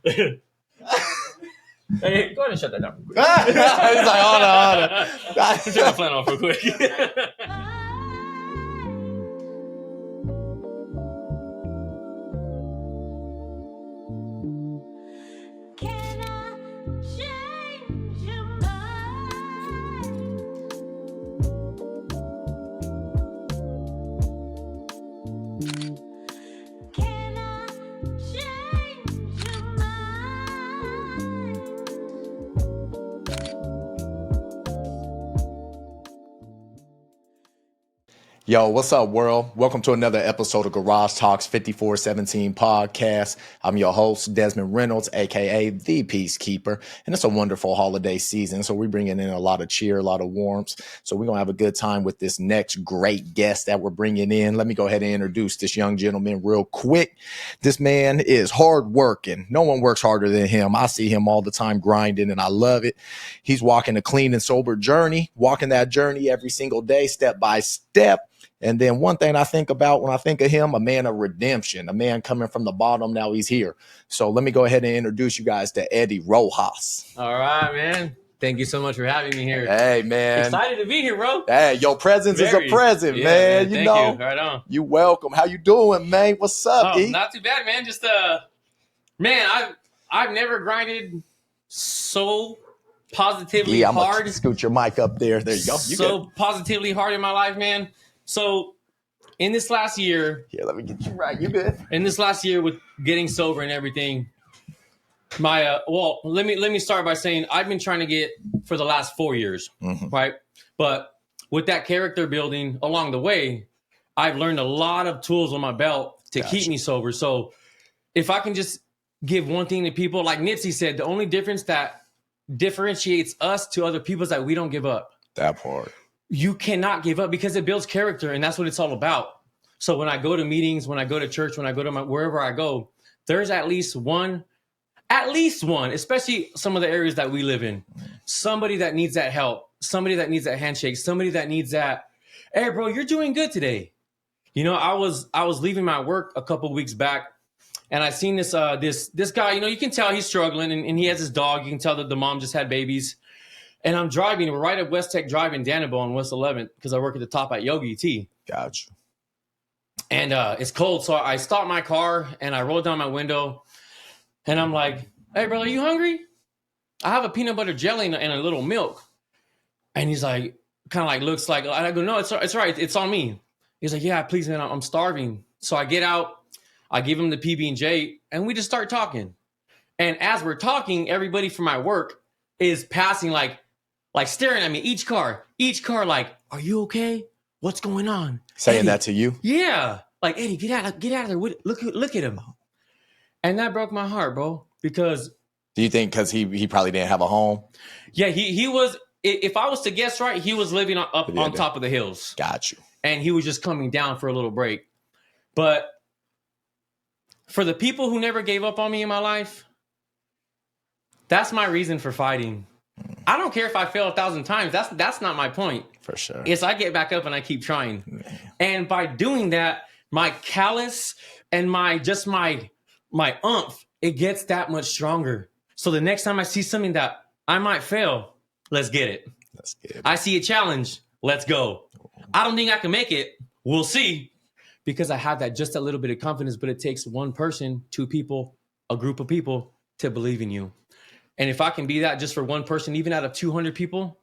Hey, go ahead and shut that down real quick. He's like, hold on. Take my flannel off real quick. Can I change your mind? Can I change your mind? Yo, what's up, world? Welcome to another episode of Garage Talks 5417 podcast. I'm your host, Desmond Reynolds, aka The Peacekeeper, and it's a wonderful holiday season, so we're bringing in a lot of cheer, a lot of warmth. So we're going to have a good time with this next great guest that we're bringing in. Let me go ahead and introduce this young gentleman real quick. This man is hardworking. No one works harder than him. I see him all the time grinding, and I love it. He's walking a clean and sober journey, walking that journey every single day, step by step. And then one thing I think about when I think of him, a man of redemption, a man coming from the bottom. Now he's here. So let me go ahead and introduce you guys to Eddie Rojas. All right, man. Thank you so much for having me here. Hey, man. Excited to be here, bro. Hey, your presence is a present, Yeah, man. You thank know, you. Right on. you welcome. How you doing, man? What's up, Oh, E? not too bad, man. Just man, I've never grinded so positively I'm hard. gonna scoot your mic up there. There you go. You So good. positively hard in my life, man. So in this last year, Here, let me get you right. You good? in this last year with getting sober and everything, my well, let me start by saying I've been trying to get for the last 4 years, right? But with that character building along the way, I've learned a lot of tools on my belt to keep me sober. So if I can just give one thing to people, like Nipsey said, the only difference that differentiates us to other people is that we don't give up. That part. You cannot give up because it builds character, and that's what it's all about. So when I go to meetings, when I go to church, when I go to wherever I go, there's at least one, especially some of the areas that we live in, somebody that needs that help, somebody that needs that handshake, somebody that needs that, hey bro, you're doing good today. You know, I was leaving my work a couple weeks back, and I seen this guy, you know, you can tell he's struggling, and he has his dog. You can tell that the mom just had babies. And I'm driving, we're right at West Tech Drive in Danabo on West 11th because I work at the top at Yogi Tea. Gotcha. And it's cold, so I stopped my car and I rolled down my window, and I'm like, "Hey, brother, you hungry? I have a peanut butter jelly and a little milk." And he's like, kind of like looks like, I go, "No, it's right, it's on me." He's like, "Yeah, please, man, I'm starving." So I get out, I give him the PB&J, and we just start talking. And as we're talking, everybody from my work is passing like staring at me, each car, like, "Are you okay? What's going on?" Saying Eddie, that to you? Yeah. Like, "Eddie, get out of there. Look at him." And that broke my heart, bro, because Do you think because he probably didn't have a home? yeah, he was, if I was to guess right, he was living up on top of the hills. Got you. And he was just coming down for a little break. But for the people who never gave up on me in my life, that's my reason for fighting. I don't care if I fail 1,000 times. That's not my point. For sure. It's I get back up and I keep trying. Man. And by doing that, my callus and my umph, it gets that much stronger. So the next time I see something that I might fail, let's get it. That's good. I see a challenge, let's go. I don't think I can make it. We'll see. Because I have that just a little bit of confidence, but it takes one person, two people, a group of people to believe in you. And if I can be that just for one person, even out of 200 people,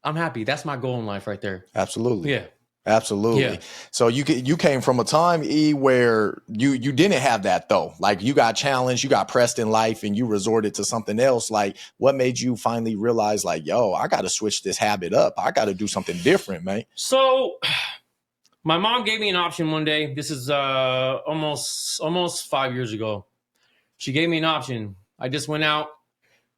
I'm happy. That's my goal in life right there. Absolutely. Yeah. Absolutely. Yeah. So you came from a time, E, where you didn't have that though. Like you got challenged, you got pressed in life, and you resorted to something else. Like what made you finally realize, like, yo, I got to switch this habit up. I got to do something different, man. So my mom gave me an option one day. This is almost 5 years ago. She gave me an option. I just went out.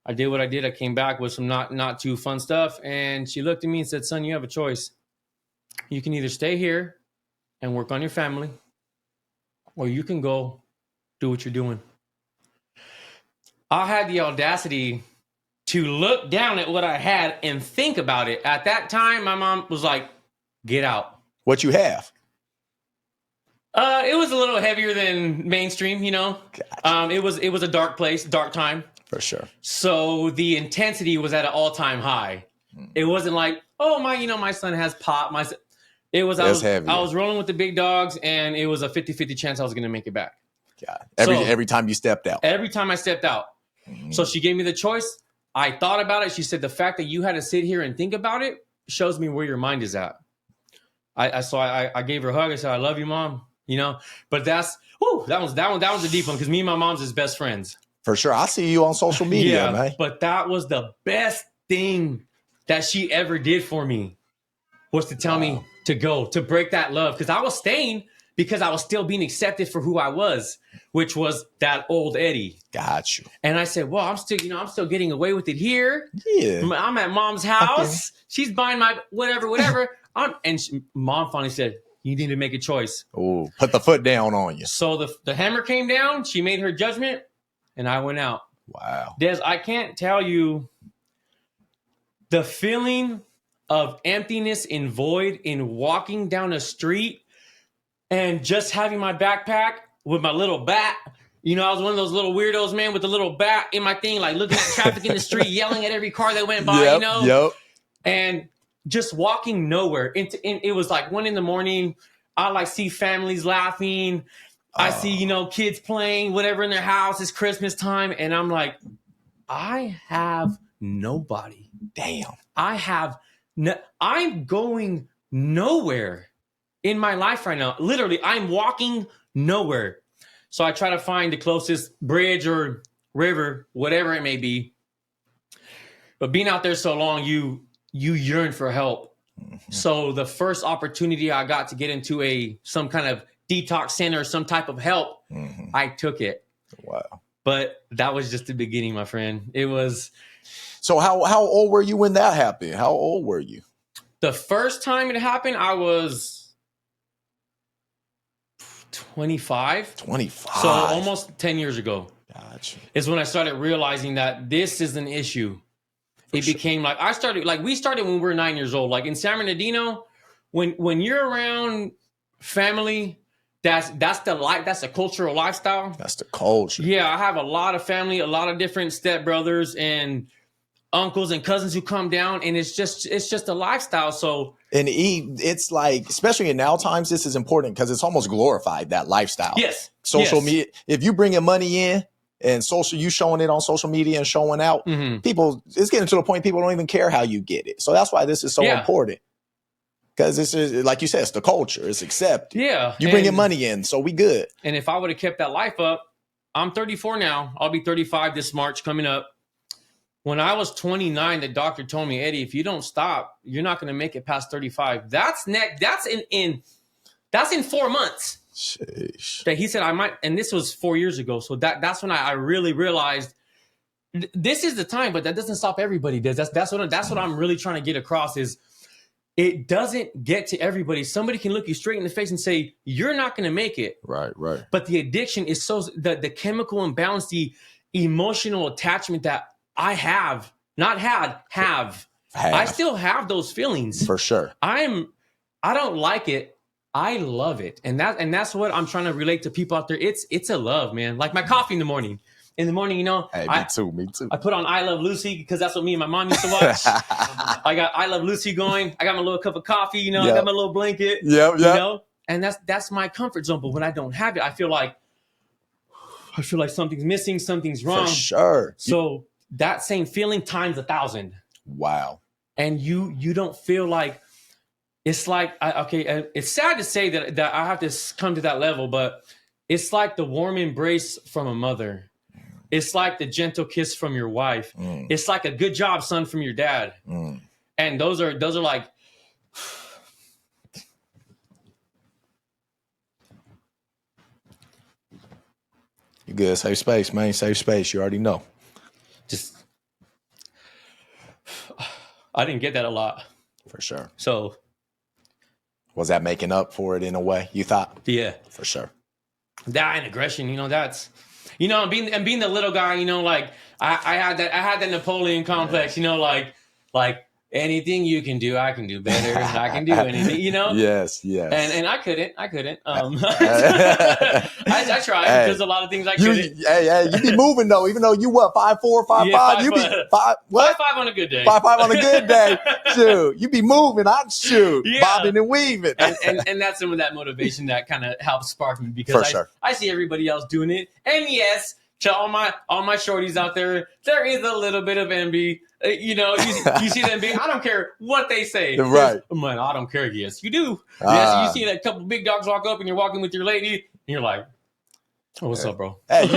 I did what I did. I came back with some not too fun stuff. And she looked at me and said, "Son, you have a choice. You can either stay here and work on your family, or you can go do what you're doing." I had the audacity to look down at what I had and think about it. At that time, my mom was like, "Get out." What you have? It was a little heavier than mainstream, you know. Gotcha. It was a dark place, dark time. For sure. So the intensity was at an all-time high. It wasn't like, oh my son has pop. It was I was rolling with the big dogs, and it was a 50-50 chance I was going to make it back. God. Every time you stepped out. Every time I stepped out. So she gave me the choice. I thought about it. She said, the fact that you had to sit here and think about it shows me where your mind is at. I gave her a hug. I said, I love you, Mom. You know, but that was a deep one because me and my mom's is best friends. For sure. I see you on social media, man. But that was the best thing that she ever did for me, was to tell me to break that love. Because I was staying because I was still being accepted for who I was, which was that old Eddie. Got you. And I said, well, I'm still getting away with it here. Yeah. I'm at Mom's house. Okay. She's buying my whatever. Mom finally said, you need to make a choice. Oh, put the foot down on you. So the hammer came down. She made her judgment, and I went out. Wow. Des, I can't tell you the feeling of emptiness and void in walking down a street and just having my backpack with my little bat. You know, I was one of those little weirdos, man, with the little bat in my thing, like looking at traffic in the street, yelling at every car that went by, you know? Yep. And just walking nowhere. It was like 1 a.m. I like see families laughing. I see, you know, kids playing whatever in their house. It's Christmas time. And I'm like, I have nobody. Damn. I'm going nowhere in my life right now. Literally, I'm walking nowhere. So I try to find the closest bridge or river, whatever it may be. But being out there so long, you yearn for help. Mm-hmm. So the first opportunity I got to get into some kind of detox center or some type of help, I took it. Wow. But that was just the beginning, my friend. It was. So how old were you when that happened? How old were you? The first time it happened, I was 25. 25. So almost 10 years ago. Gotcha. Is when I started realizing that this is an issue. It became like we started when we were 9 years old. Like in San Bernardino, when you're around family, that's the life, that's a cultural lifestyle. That's the culture. Yeah, I have a lot of family, a lot of different stepbrothers and uncles and cousins who come down, and it's just a lifestyle. So it's like, especially in now times, this is important because it's almost glorified, that lifestyle. Yes. Social media. If you bringing money in and you showing it on social media and showing out, people, it's getting to the point people don't even care how you get it. So that's why this is so important. Because this is, like you said, it's the culture. It's accepted. Yeah. You bringing money in, so we good. And if I would have kept that life up, I'm 34 now. I'll be 35 this March coming up. When I was 29, the doctor told me, Eddie, if you don't stop, you're not going to make it past 35. That's in 4 months. Sheesh. That he said I might, and this was 4 years ago. So that's when I really realized this is the time, but that doesn't stop everybody. That's what I'm really trying to get across is it doesn't get to everybody. Somebody can look you straight in the face and say, you're not going to make it. Right. But the addiction is the chemical imbalance, the emotional attachment that I have. I still have those feelings. For sure. I don't like it. I love it. And that's what I'm trying to relate to people out there. It's a love, man. Like my coffee in the morning. In the morning, you know. Hey, me too. I put on I Love Lucy because that's what me and my mom used to watch. I got I Love Lucy going. I got my little cup of coffee, you know. I got my little blanket. Yeah. You know? And that's my comfort zone. But when I don't have it, I feel like something's missing, something's wrong. For sure. So that same feeling times 1,000. Wow. And you don't feel like, it's like, it's sad to say that I have to come to that level, but it's like the warm embrace from a mother. It's like the gentle kiss from your wife. It's like a good job, son, from your dad. And those are like, you good. Safe space, man. Safe space. You already know. I didn't get that a lot. For sure. So. Was that making up for it in a way, you thought? Yeah. For sure. That and aggression, you know, that's, you know, and being the little guy, you know, like I had that Napoleon complex, you know, like anything you can do, I can do better. I can do anything, you know? Yes, yes. And I couldn't. Hey, I tried because a lot of things I couldn't. you be moving though, even though you what 5'4", 5'5", Yeah, you be 5'5". what 5'5" on a good day. 5'5" on a good day. Shoot, you be moving. I'm Yeah. bobbing and weaving. And that's some of that motivation that kind of helps spark me because For sure. I see everybody else doing it. And yes, to all my shorties out there is a little bit of envy. You know, you see them being, I don't care what they say. Right. Man, I don't care. Yes, you do. Yes, you see that couple big dogs walk up and you're walking with your lady and you're like, oh, what's up, bro? Hey,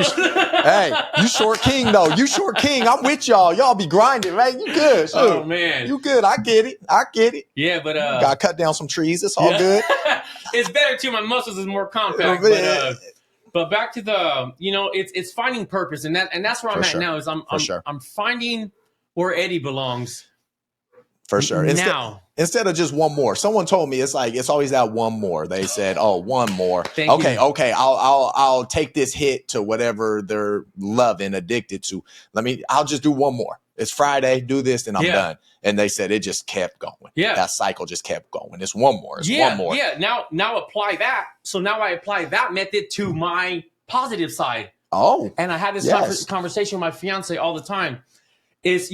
you short king though. You short king. I'm with y'all. Y'all be grinding, man. You good. Shoot. Oh man, you good. I get it. Yeah, but gotta cut down some trees. It's all good. It's better too. My muscles is more compact. But back to the, you know, it's finding purpose, and that's where I'm at now. Is I'm finding where Eddie belongs. For sure. Instead of just one more. Someone told me it's always that one more. They said, "Oh, one more. Okay, I'll take this hit to whatever they're loving, addicted to. I'll just do one more. It's Friday, do this, and I'm done." And they said it just kept going. Yeah. That cycle just kept going. It's one more. It's one more. Yeah. Now apply that. So now I apply that method to my positive side. Oh. And I had this conversation with my fiance all the time. It's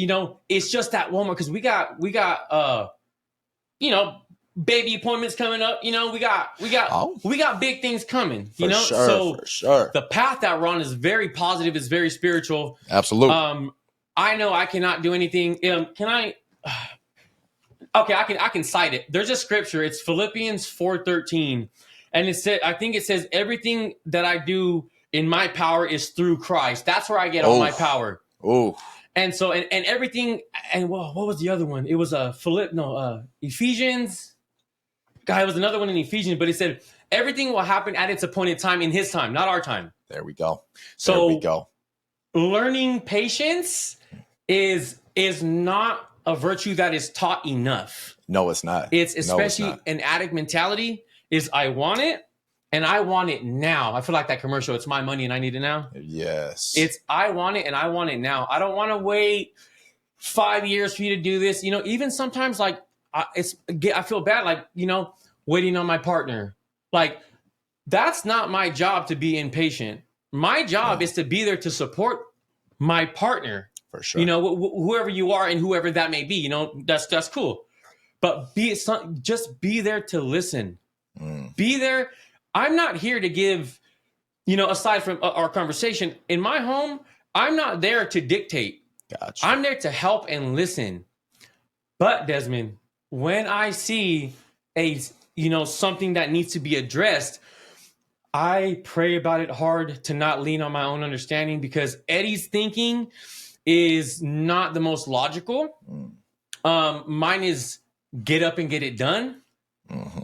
just that one more because we got baby appointments coming up. You know, we got big things coming. For sure. The path that we're on is very positive. It's very spiritual. Absolutely. I know I cannot do anything. Can I? Okay, I can cite it. There's a scripture. It's Philippians 4:13, and I think it says everything that I do in my power is through Christ. That's where I get all my power. Oh. And so, and everything, and what was the other one? It was Ephesians. God, it was another one in Ephesians, but it said everything will happen at its appointed time in His time, not our time. There we go. So, learning patience is not a virtue that is taught enough. No, it's not. It's especially an addict mentality. Is I want it. And I want it now. I feel like that commercial. It's my money and I need it now. Yes. It's I want it and I want it now. I don't want to wait 5 years for you to do this. You know, even sometimes I feel bad, like, you know, waiting on my partner. Like, that's not my job to be impatient. My job is to be there to support my partner. For sure. You know, whoever you are and whoever that may be, you know, that's cool. But just be there to listen. Be there. I'm not here to give, you know, aside from our conversation, in my home, I'm not there to dictate. Gotcha. I'm there to help and listen. But Desmond, when I see something that needs to be addressed, I pray about it hard to not lean on my own understanding because Eddie's thinking is not the most logical. Mine is get up and get it done.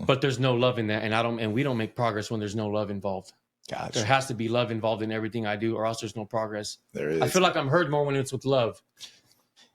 But there's no love in that, and we don't make progress when there's no love involved. Gotcha. There has to be love involved in everything I do, or else there's no progress. There is. I feel like I'm heard more when it's with love.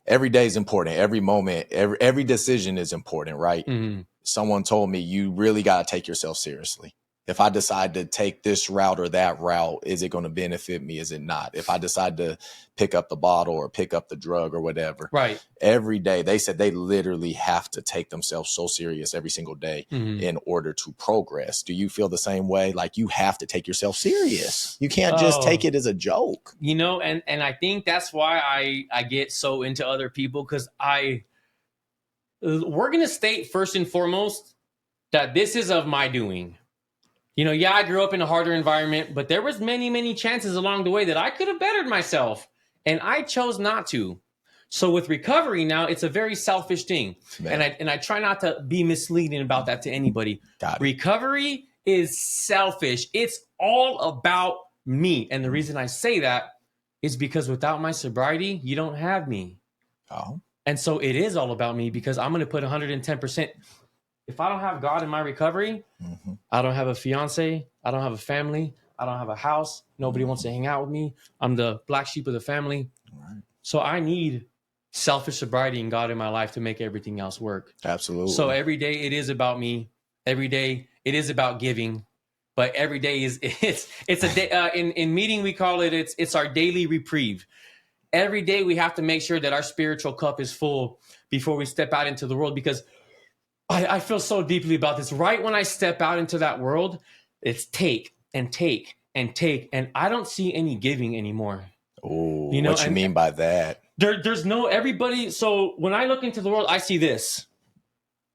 Every day is important. Every moment, every decision is important, right? Mm-hmm. Someone told me you really got to take yourself seriously. If I decide to take this route or that route, is it going to benefit me? Is it not? If I decide to pick up the bottle or pick up the drug or whatever, right? Every day, they said they literally have to take themselves so serious every single day in order to progress. Do you feel the same way? Like you have to take yourself serious. You can't just take it as a joke. You know, and I think that's why I get so into other people because we're going to state first and foremost that this is of my doing. You know, I grew up in a harder environment, but there was many, many chances along the way that I could have bettered myself, and I chose not to. So with recovery now, it's a very selfish thing, and I try not to be misleading about that to anybody. Recovery is selfish. It's all about me, and the reason I say that is because without my sobriety, you don't have me. Oh, and so it is all about me because I'm going to put 110%. If I don't have God in my recovery, I don't have a fiance, I don't have a family, I don't have a house, nobody wants to hang out with me. I'm the black sheep of the family. Right. So I need selfish sobriety and God in my life to make everything else work. Absolutely. So every day it is about me. Every day it is about giving. But every day it's a day in meeting we call it's our daily reprieve. every day we have to make sure that our spiritual cup is full before we step out into the world, because I feel so deeply about this. Right when I step out into that world, it's take and take and take, and I don't see any giving anymore. Oh, You know, what you mean by that? There's no everybody. So when I look into the world, I see this.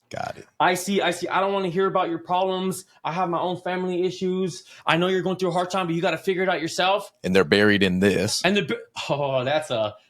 Got it. I see. I don't want to hear about your problems. I have my own family issues. I know you're going through a hard time, but you got to figure it out yourself. And they're buried in this. And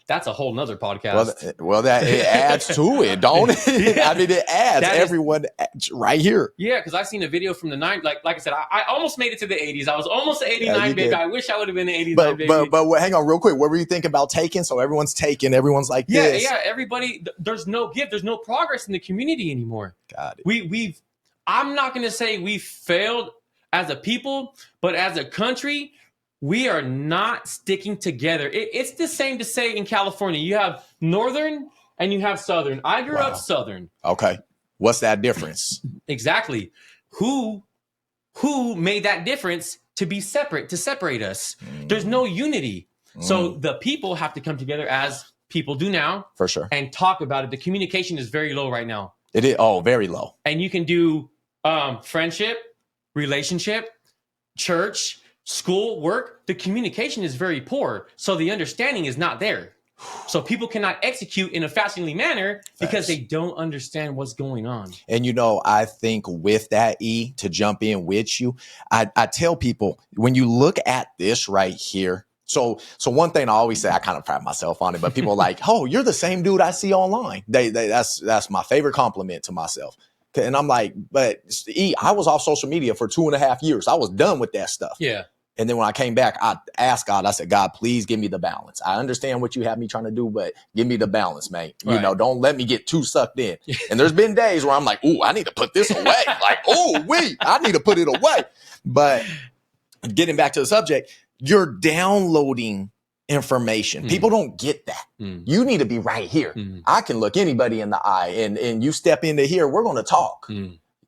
that's a whole nother podcast. Well, that it adds to it, don't it? Yeah. I mean, it adds everyone right here. Yeah, because I've seen a video from the 90s. Like I said, I almost made it to the 80s. I was almost an 89 you baby. did. I wish I would have been an 89 baby. But hang on real quick. What were you thinking about taking? So everyone's taking. Everyone's like this. Yeah. Everybody, there's no gift. There's no progress in the community anymore. Got it. We've. I'm not going to say we failed as a people, but as a country, we are not sticking together. It's the same to say in California, you have Northern and you have Southern. I grew up Southern. Okay. What's that difference? Exactly. Who made that difference to be separate, to separate us? There's no unity. So the people have to come together as people do now. For sure. And talk about it. The communication is very low right now. It is. Oh, very low. And you can do friendship, relationship, church, school, work. The communication is very poor. So the understanding is not there. So people cannot execute in a fashionably manner because they don't understand what's going on. And, I think with that, to jump in with you, I tell people, when you look at this right here, so one thing I always say, I kind of pride myself on it, but people are like, oh, you're the same dude I see online. That's my favorite compliment to myself. And I'm like, but I was off social media for 2.5 years. I was done with that stuff. Yeah. And then when I came back, I asked God, I said, God, please give me the balance. I understand what you have me trying to do, but give me the balance, man. Right. Don't let me get too sucked in. And there's been days where I'm like, ooh, I need to put this away. Like, I need to put it away. But getting back to the subject, you're downloading information. People don't get that. You need to be right here. I can look anybody in the eye and you step into here, we're going to talk.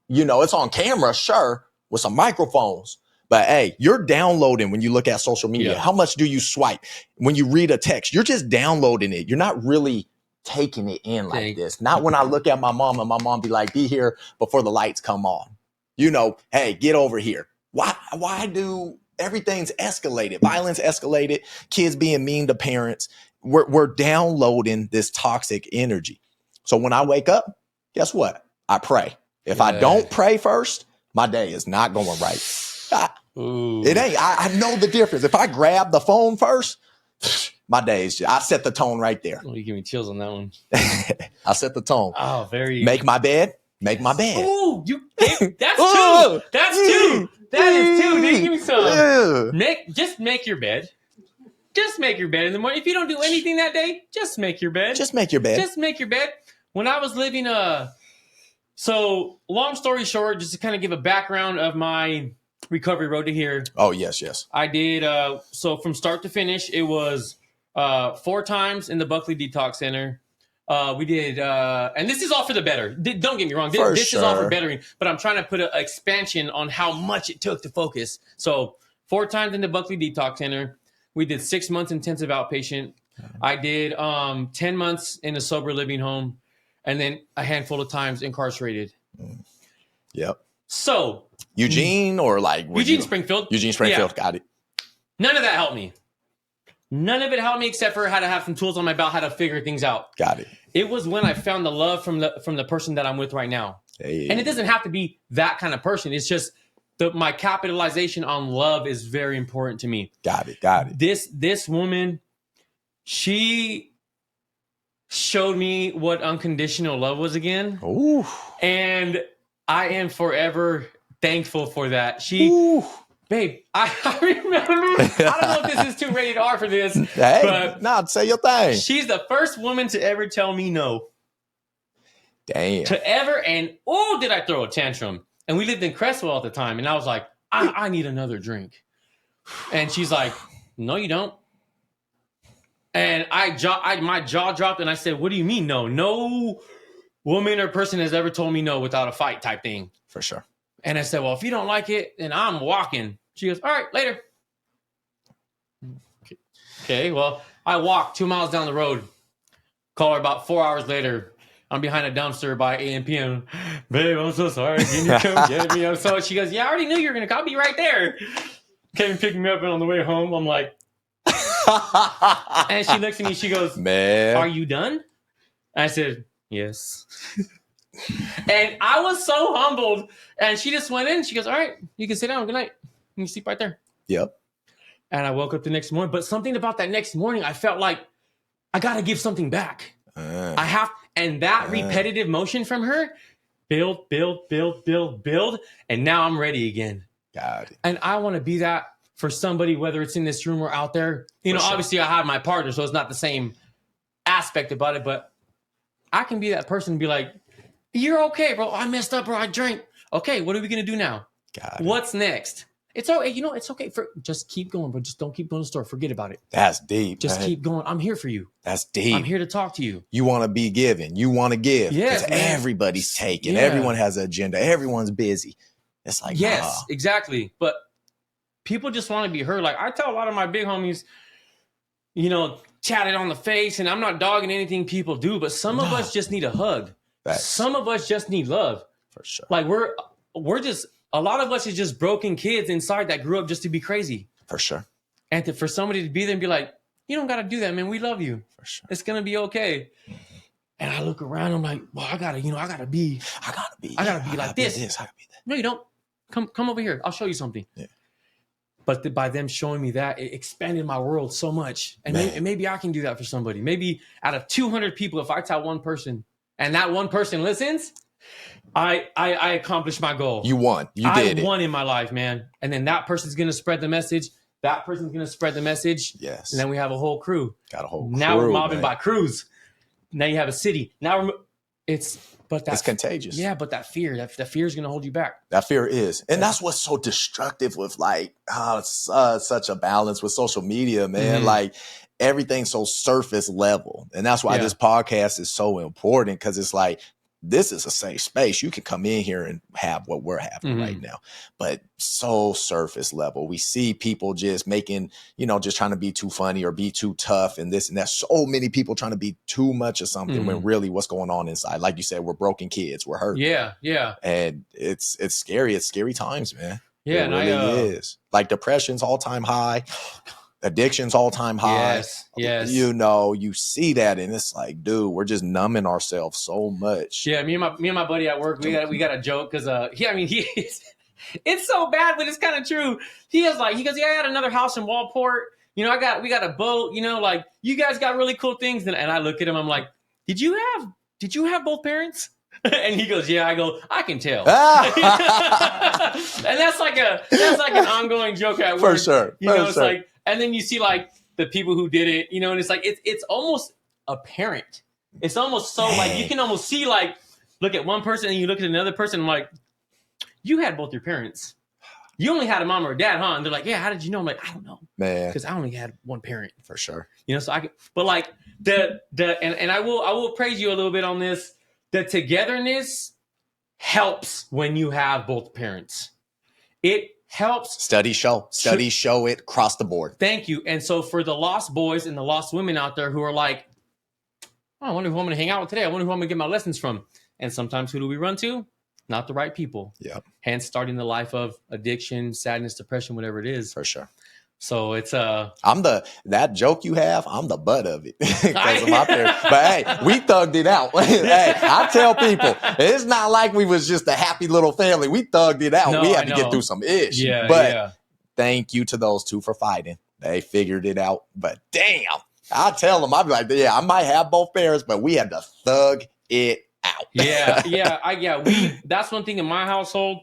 It's on camera, sure, with some microphones. But hey, you're downloading when you look at social media. Yeah. How much do you swipe? When you read a text, you're just downloading it. You're not really taking it in like this. Not when I look at my mom and my mom be like, be here before the lights come on. Hey, get over here. Why do everything's escalated? Violence escalated, kids being mean to parents. We're downloading this toxic energy. So when I wake up, guess what? I pray. If I don't pray first, my day is not going right. It ain't. I know the difference. If I grab the phone first, my days, I set the tone right there. Oh, you give me chills on that one. I set the tone. Oh, very. Make my bed. Oh, that's two. That's two. That is two. Dude, give me some. Just make your bed. Just make your bed in the morning. If you don't do anything that day, just make your bed. Just make your bed. Just make your bed. When I was living, so long story short, just to kind of give a background of my recovery road to here. Oh, yes. I did, so from start to finish, it was 4 times in the Buckley Detox Center. We did, and this is all for the better. Don't get me wrong. This is all for bettering, but I'm trying to put an expansion on how much it took to focus. So 4 times in the Buckley Detox Center. We did 6 months intensive outpatient. I did 10 months in a sober living home, and then a handful of times incarcerated. Yep. So Eugene or like Springfield. Eugene Springfield. Yeah. Got it. None of that helped me. None of it helped me except for how to have some tools on my belt, how to figure things out. Got it. It was when I found the love from the person that I'm with right now. Hey. And it doesn't have to be that kind of person. It's just my capitalization on love is very important to me. Got it. This woman, she showed me what unconditional love was again. Ooh. And I am forever thankful for that. Babe, I remember, I don't know if this is too rated R for this. Hey, but say your thing. She's the first woman to ever tell me no. Damn. And did I throw a tantrum? And we lived in Crestwell at the time. And I was like, I need another drink. And she's like, no, you don't. And my jaw dropped and I said, what do you mean no? No woman or person has ever told me no without a fight type thing. For sure. And I said, well, if you don't like it, then I'm walking. She goes, all right, later. Okay. Okay, well, I walked 2 miles down the road. Call her about 4 hours later. I'm behind a dumpster by 8 p.m. Babe, I'm so sorry. Can you come get me? She goes, yeah, I already knew you were going to I'll be right there. Came and picked me up, and on the way home, I'm like, and she looks at me, she goes, Man. are you done? I said, yes. And I was so humbled. And she just went in. She goes, all right, you can sit down. Good night. You can sleep right there. Yep. And I woke up the next morning. But something about that next morning, I felt like I got to give something back. I have, and that repetitive motion from her, build. And now I'm ready again. Got it. And I want to be that for somebody, whether it's in this room or out there. You know, obviously I have my partner, so it's not the same aspect about it, but I can be that person and be like, you're okay, bro. I messed up, bro. I drank. Okay, what are we going to do now? Got it. What's next? It's okay. You know, it's okay. Just keep going, but just don't keep going to the store. Forget about it. That's deep. Just keep going. I'm here for you. That's deep. I'm here to talk to you. You want to be given. You want to give. Yes, because man. everybody's taking. Yeah. Everyone has an agenda. Everyone's busy. It's like, yes, exactly. But people just want to be heard. Like I tell a lot of my big homies, you know, chat it on the face, and I'm not dogging anything people do, but some of us just need a hug. Facts. Some of us just need love. For sure. Like we're just, a lot of us is just broken kids inside that grew up just to be crazy. For sure. And for somebody to be there and be like, you don't got to do that, man. We love you. For sure. It's going to be okay. And I look around, I'm like, well, I gotta be like this. I gotta be that. No, you don't. Come over here. I'll show you something. Yeah. But by them showing me that, it expanded my world so much. And maybe I can do that for somebody. Maybe out of 200 people, if I tell one person and that one person listens, I accomplished my goal. You won. You did it. I won in my life, man. And then that person's going to spread the message. That person's going to spread the message. Yes. And then we have a whole crew. Got a whole crew. Now we're mobbing by crews. Now you have a city. Now it's contagious. Yeah, but that fear is going to hold you back. That fear is. And that's what's so destructive with it's such a balance with social media, man. Mm-hmm. Like everything's so surface level. And that's why this podcast is so important, because it's like, this is a safe space. You can come in here and have what we're having right now, but so surface level. We see people just making, just trying to be too funny or be too tough and this and that. So many people trying to be too much of something when really what's going on inside. Like you said, we're broken kids. We're hurt. Yeah. Yeah. And it's scary. It's scary times, man. Yeah. It really is. Like depression's all time high. Addiction's all time high. Yes. You see that, and it's like, dude, we're just numbing ourselves so much. Yeah, me and my buddy at work, we got a joke because it's so bad, but it's kind of true. He goes, yeah, I got another house in Wallport. We got a boat. Like you guys got really cool things. And I look at him, I'm like, did you have both parents? And he goes, yeah. I go, I can tell. And that's like an ongoing joke at work. For sure. It's like. And then you see like the people who did it, and it's like it's almost apparent. It's almost so like you can almost see like look at one person and you look at another person and I'm like, you had both your parents. You only had a mom or a dad, huh? And they're like, yeah, how did you know? I'm like, I don't know. Man. Because I only had one parent. For sure. So I could, but like and I will praise you a little bit on this. The togetherness helps when you have both parents. It helps. Studies show it across the board. Thank you. And so for the lost boys and the lost women out there who are like, I wonder who I'm going to hang out with today. I wonder who I'm going to get my lessons from. And sometimes who do we run to? Not the right people. Yep. Hence starting the life of addiction, sadness, depression, whatever it is. For sure. So it's that joke you have, I'm the butt of it because of my parents. But hey, we thugged it out. Hey, I tell people, it's not like we was just a happy little family. We thugged it out. We had to get through some ish. Yeah, but thank you to those two for fighting. They figured it out. But damn, I tell them, I'd be like, yeah, I might have both parents, but we had to thug it out. That's one thing in my household.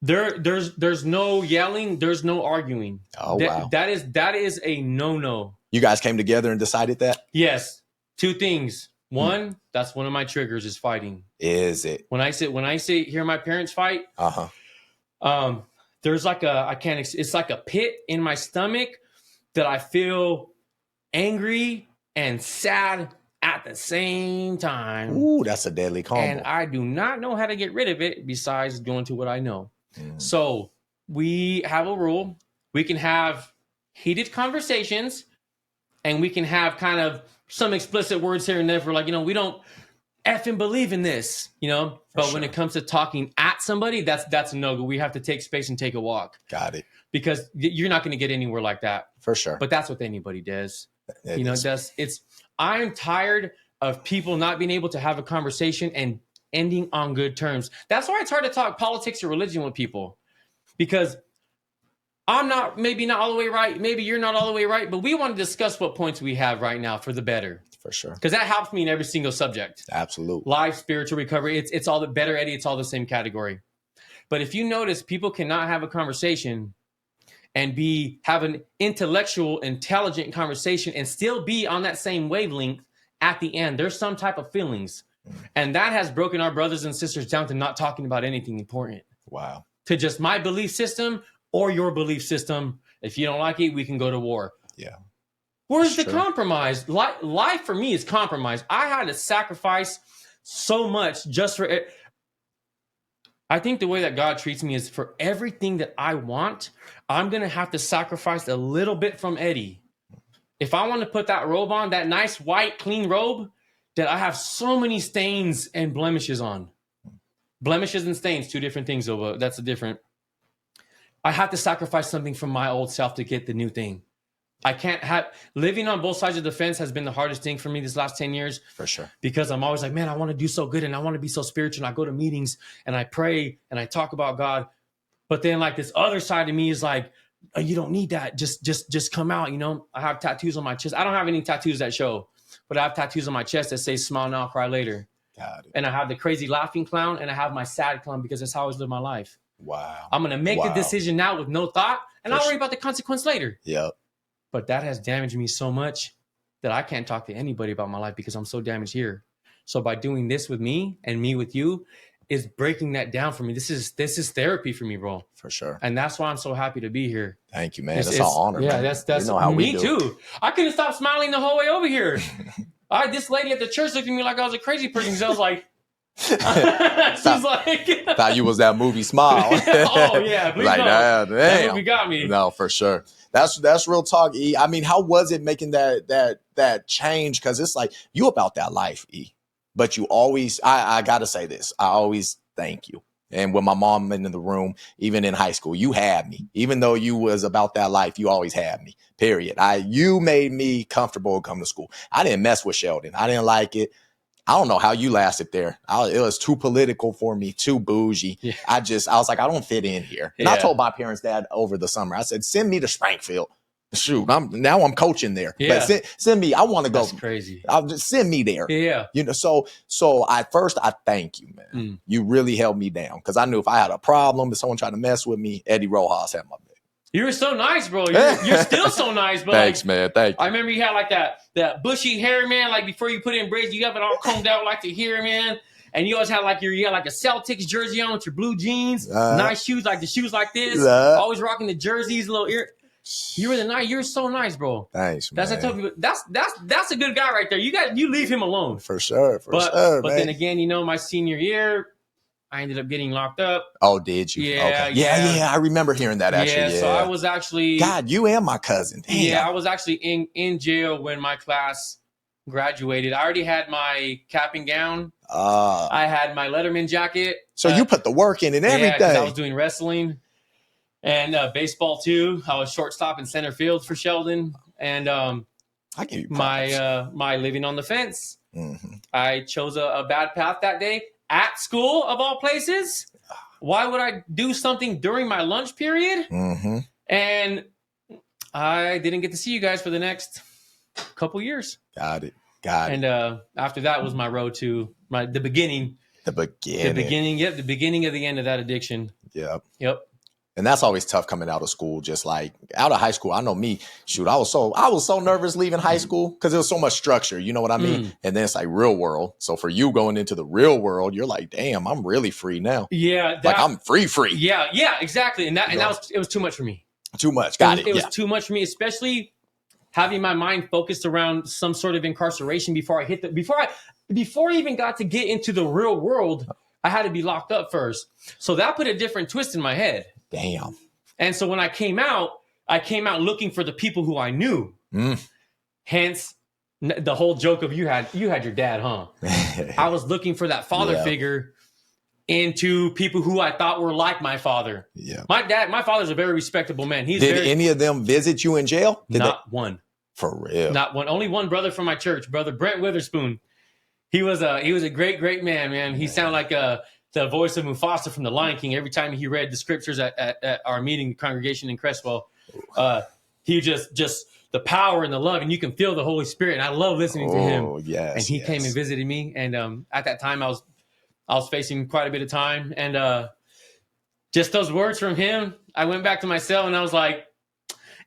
There's no yelling. There's no arguing. Oh, wow. That is a no. You guys came together and decided that? Yes. Two things. One, that's one of my triggers is fighting. Is it? When I hear my parents fight, there's like it's like a pit in my stomach that I feel angry and sad at the same time. Ooh, that's a deadly combo. And I do not know how to get rid of it besides going to what I know. So we have a rule. We can have heated conversations, and we can have kind of some explicit words here and there for like, we don't effing believe in this, but when it comes to talking at somebody, that's a no-go. We have to take space and take a walk. Got it. Because you're not going to get anywhere like that. For sure. But that's what anybody does. I'm tired of people not being able to have a conversation and ending on good terms. That's why it's hard to talk politics or religion with people, because I'm maybe not all the way right. Maybe you're not all the way right, but we want to discuss what points we have right now for the better. For sure. Because that helps me in every single subject. Absolutely. Life, spiritual recovery. It's all the better, Eddie. It's all the same category. But if you notice, people cannot have a conversation and have an intellectual, intelligent conversation and still be on that same wavelength at the end. There's some type of feelings. And that has broken our brothers and sisters down to not talking about anything important. Wow. To just my belief system or your belief system. If you don't like it, we can go to war. Yeah. Where's the compromise? Life for me is compromise. I had to sacrifice so much just for it. I think the way that God treats me is for everything that I want, I'm going to have to sacrifice a little bit from Eddie. If I want to put that robe on, that nice white clean robe that I have so many stains and blemishes on. Blemishes and stains, two different things, though. That's a different. I have to sacrifice something from my old self to get the new thing. I can't living on both sides of the fence has been the hardest thing for me this last 10 years. For sure. Because I'm always like, man, I want to do so good and I want to be so spiritual. And I go to meetings and I pray and I talk about God. But then like this other side of me is like, oh, you don't need that. Just come out. I have tattoos on my chest. I don't have any tattoos that show, but I have tattoos on my chest that say smile now, cry later. Got it. And I have the crazy laughing clown and I have my sad clown because that's how I always live my life. Wow. I'm going to make the decision now with no thought and I'll worry about the consequence later. Yep. But that has damaged me so much that I can't talk to anybody about my life because I'm so damaged here. So by doing this with me and me with you is breaking that down for me. This is therapy for me, bro. For sure. And that's why I'm so happy to be here. Thank you, man. That's an honor. Yeah, man. that's how me too. I couldn't stop smiling the whole way over here. This lady at the church looked at me like I was a crazy person. So I was like, she's like, thought you was that movie Smile. Oh yeah, please like no. Damn. That movie got me. No, for sure. That's real talk, E. I mean, how was it making that change? Because it's like you about that life, E. But you always, I gotta say this. I always thank you. And when my mom in the room, even in high school, you had me. Even though you was about that life, you always had me. Period. You made me comfortable to come to school. I didn't mess with Sheldon. I didn't like it. I don't know how you lasted there. It was too political for me, too bougie. Yeah. I was like, I don't fit in here. And I told my parents that over the summer. I said, send me to Springfield. Shoot, I'm coaching there. Yeah. But send me. I want to go. That's crazy. I'll just send me there. Yeah. So I thank you, man. You really held me down because I knew if I had a problem, if someone tried to mess with me, Eddie Rojas had my back. You were so nice, bro. You're still so nice, but thanks, man. Thank you. I remember you had like that bushy hair, man. Like before you put it in braids, you have it all combed out like the hair, man. And you always had like you had like a Celtics jersey on with your blue jeans, nice shoes, like the shoes like this. Always rocking the jerseys, little ear. You were You're so nice, bro. Thanks, man. That's I tell people. That's a good guy right there. You leave him alone for sure. But man. Then again, my senior year, I ended up getting locked up. Oh, did you? Yeah, okay. Yeah. I remember hearing that actually. Yeah. So I was actually God, you and my cousin. Damn. Yeah, I was actually in jail when my class graduated. I already had my cap and gown. I had my Letterman jacket. So you put the work in and everything. Yeah, because I was doing wrestling and baseball too. I was shortstop and center field for Sheldon. And I give you my living on the fence. Mm-hmm. I chose a bad path that day. At school, of all places, why would I do something during my lunch period? Mm-hmm. And I didn't get to see you guys for the next couple years. Got it. And after that was my road to the beginning. The beginning. Yep, the beginning of the end of that addiction. Yep. And that's always tough coming out of school, just like out of high school. I know me, shoot, I was so nervous leaving high school because there was so much structure. You know what I mean? And then it's like real world. So for you going into the real world, you're like, damn, I'm really free now. Yeah. Like I'm free. Yeah, exactly. And it was too much for me. Too much. Got it. It was too much for me, especially having my mind focused around some sort of incarceration before I even got to get into the real world. I had to be locked up first. So that put a different twist in my head. Damn. And so when I came out looking for the people who I knew. Hence, the whole joke of you had your dad, huh? I was looking for that father figure into people who I thought were like my father. Yeah. My father's a very respectable man. Did any of them visit you in jail? One. For real? Not one. Only one brother from my church, brother Brent Witherspoon. He was a great man. He sounded like the voice of Mufasa from The Lion King every time he read the scriptures at our meeting congregation in Crestwell. He just the power and the love, and you can feel the Holy Spirit. And I love listening to him. Oh, yes. And he came and visited me. And at that time, I was facing quite a bit of time. And just those words from him, I went back to my cell and I was like,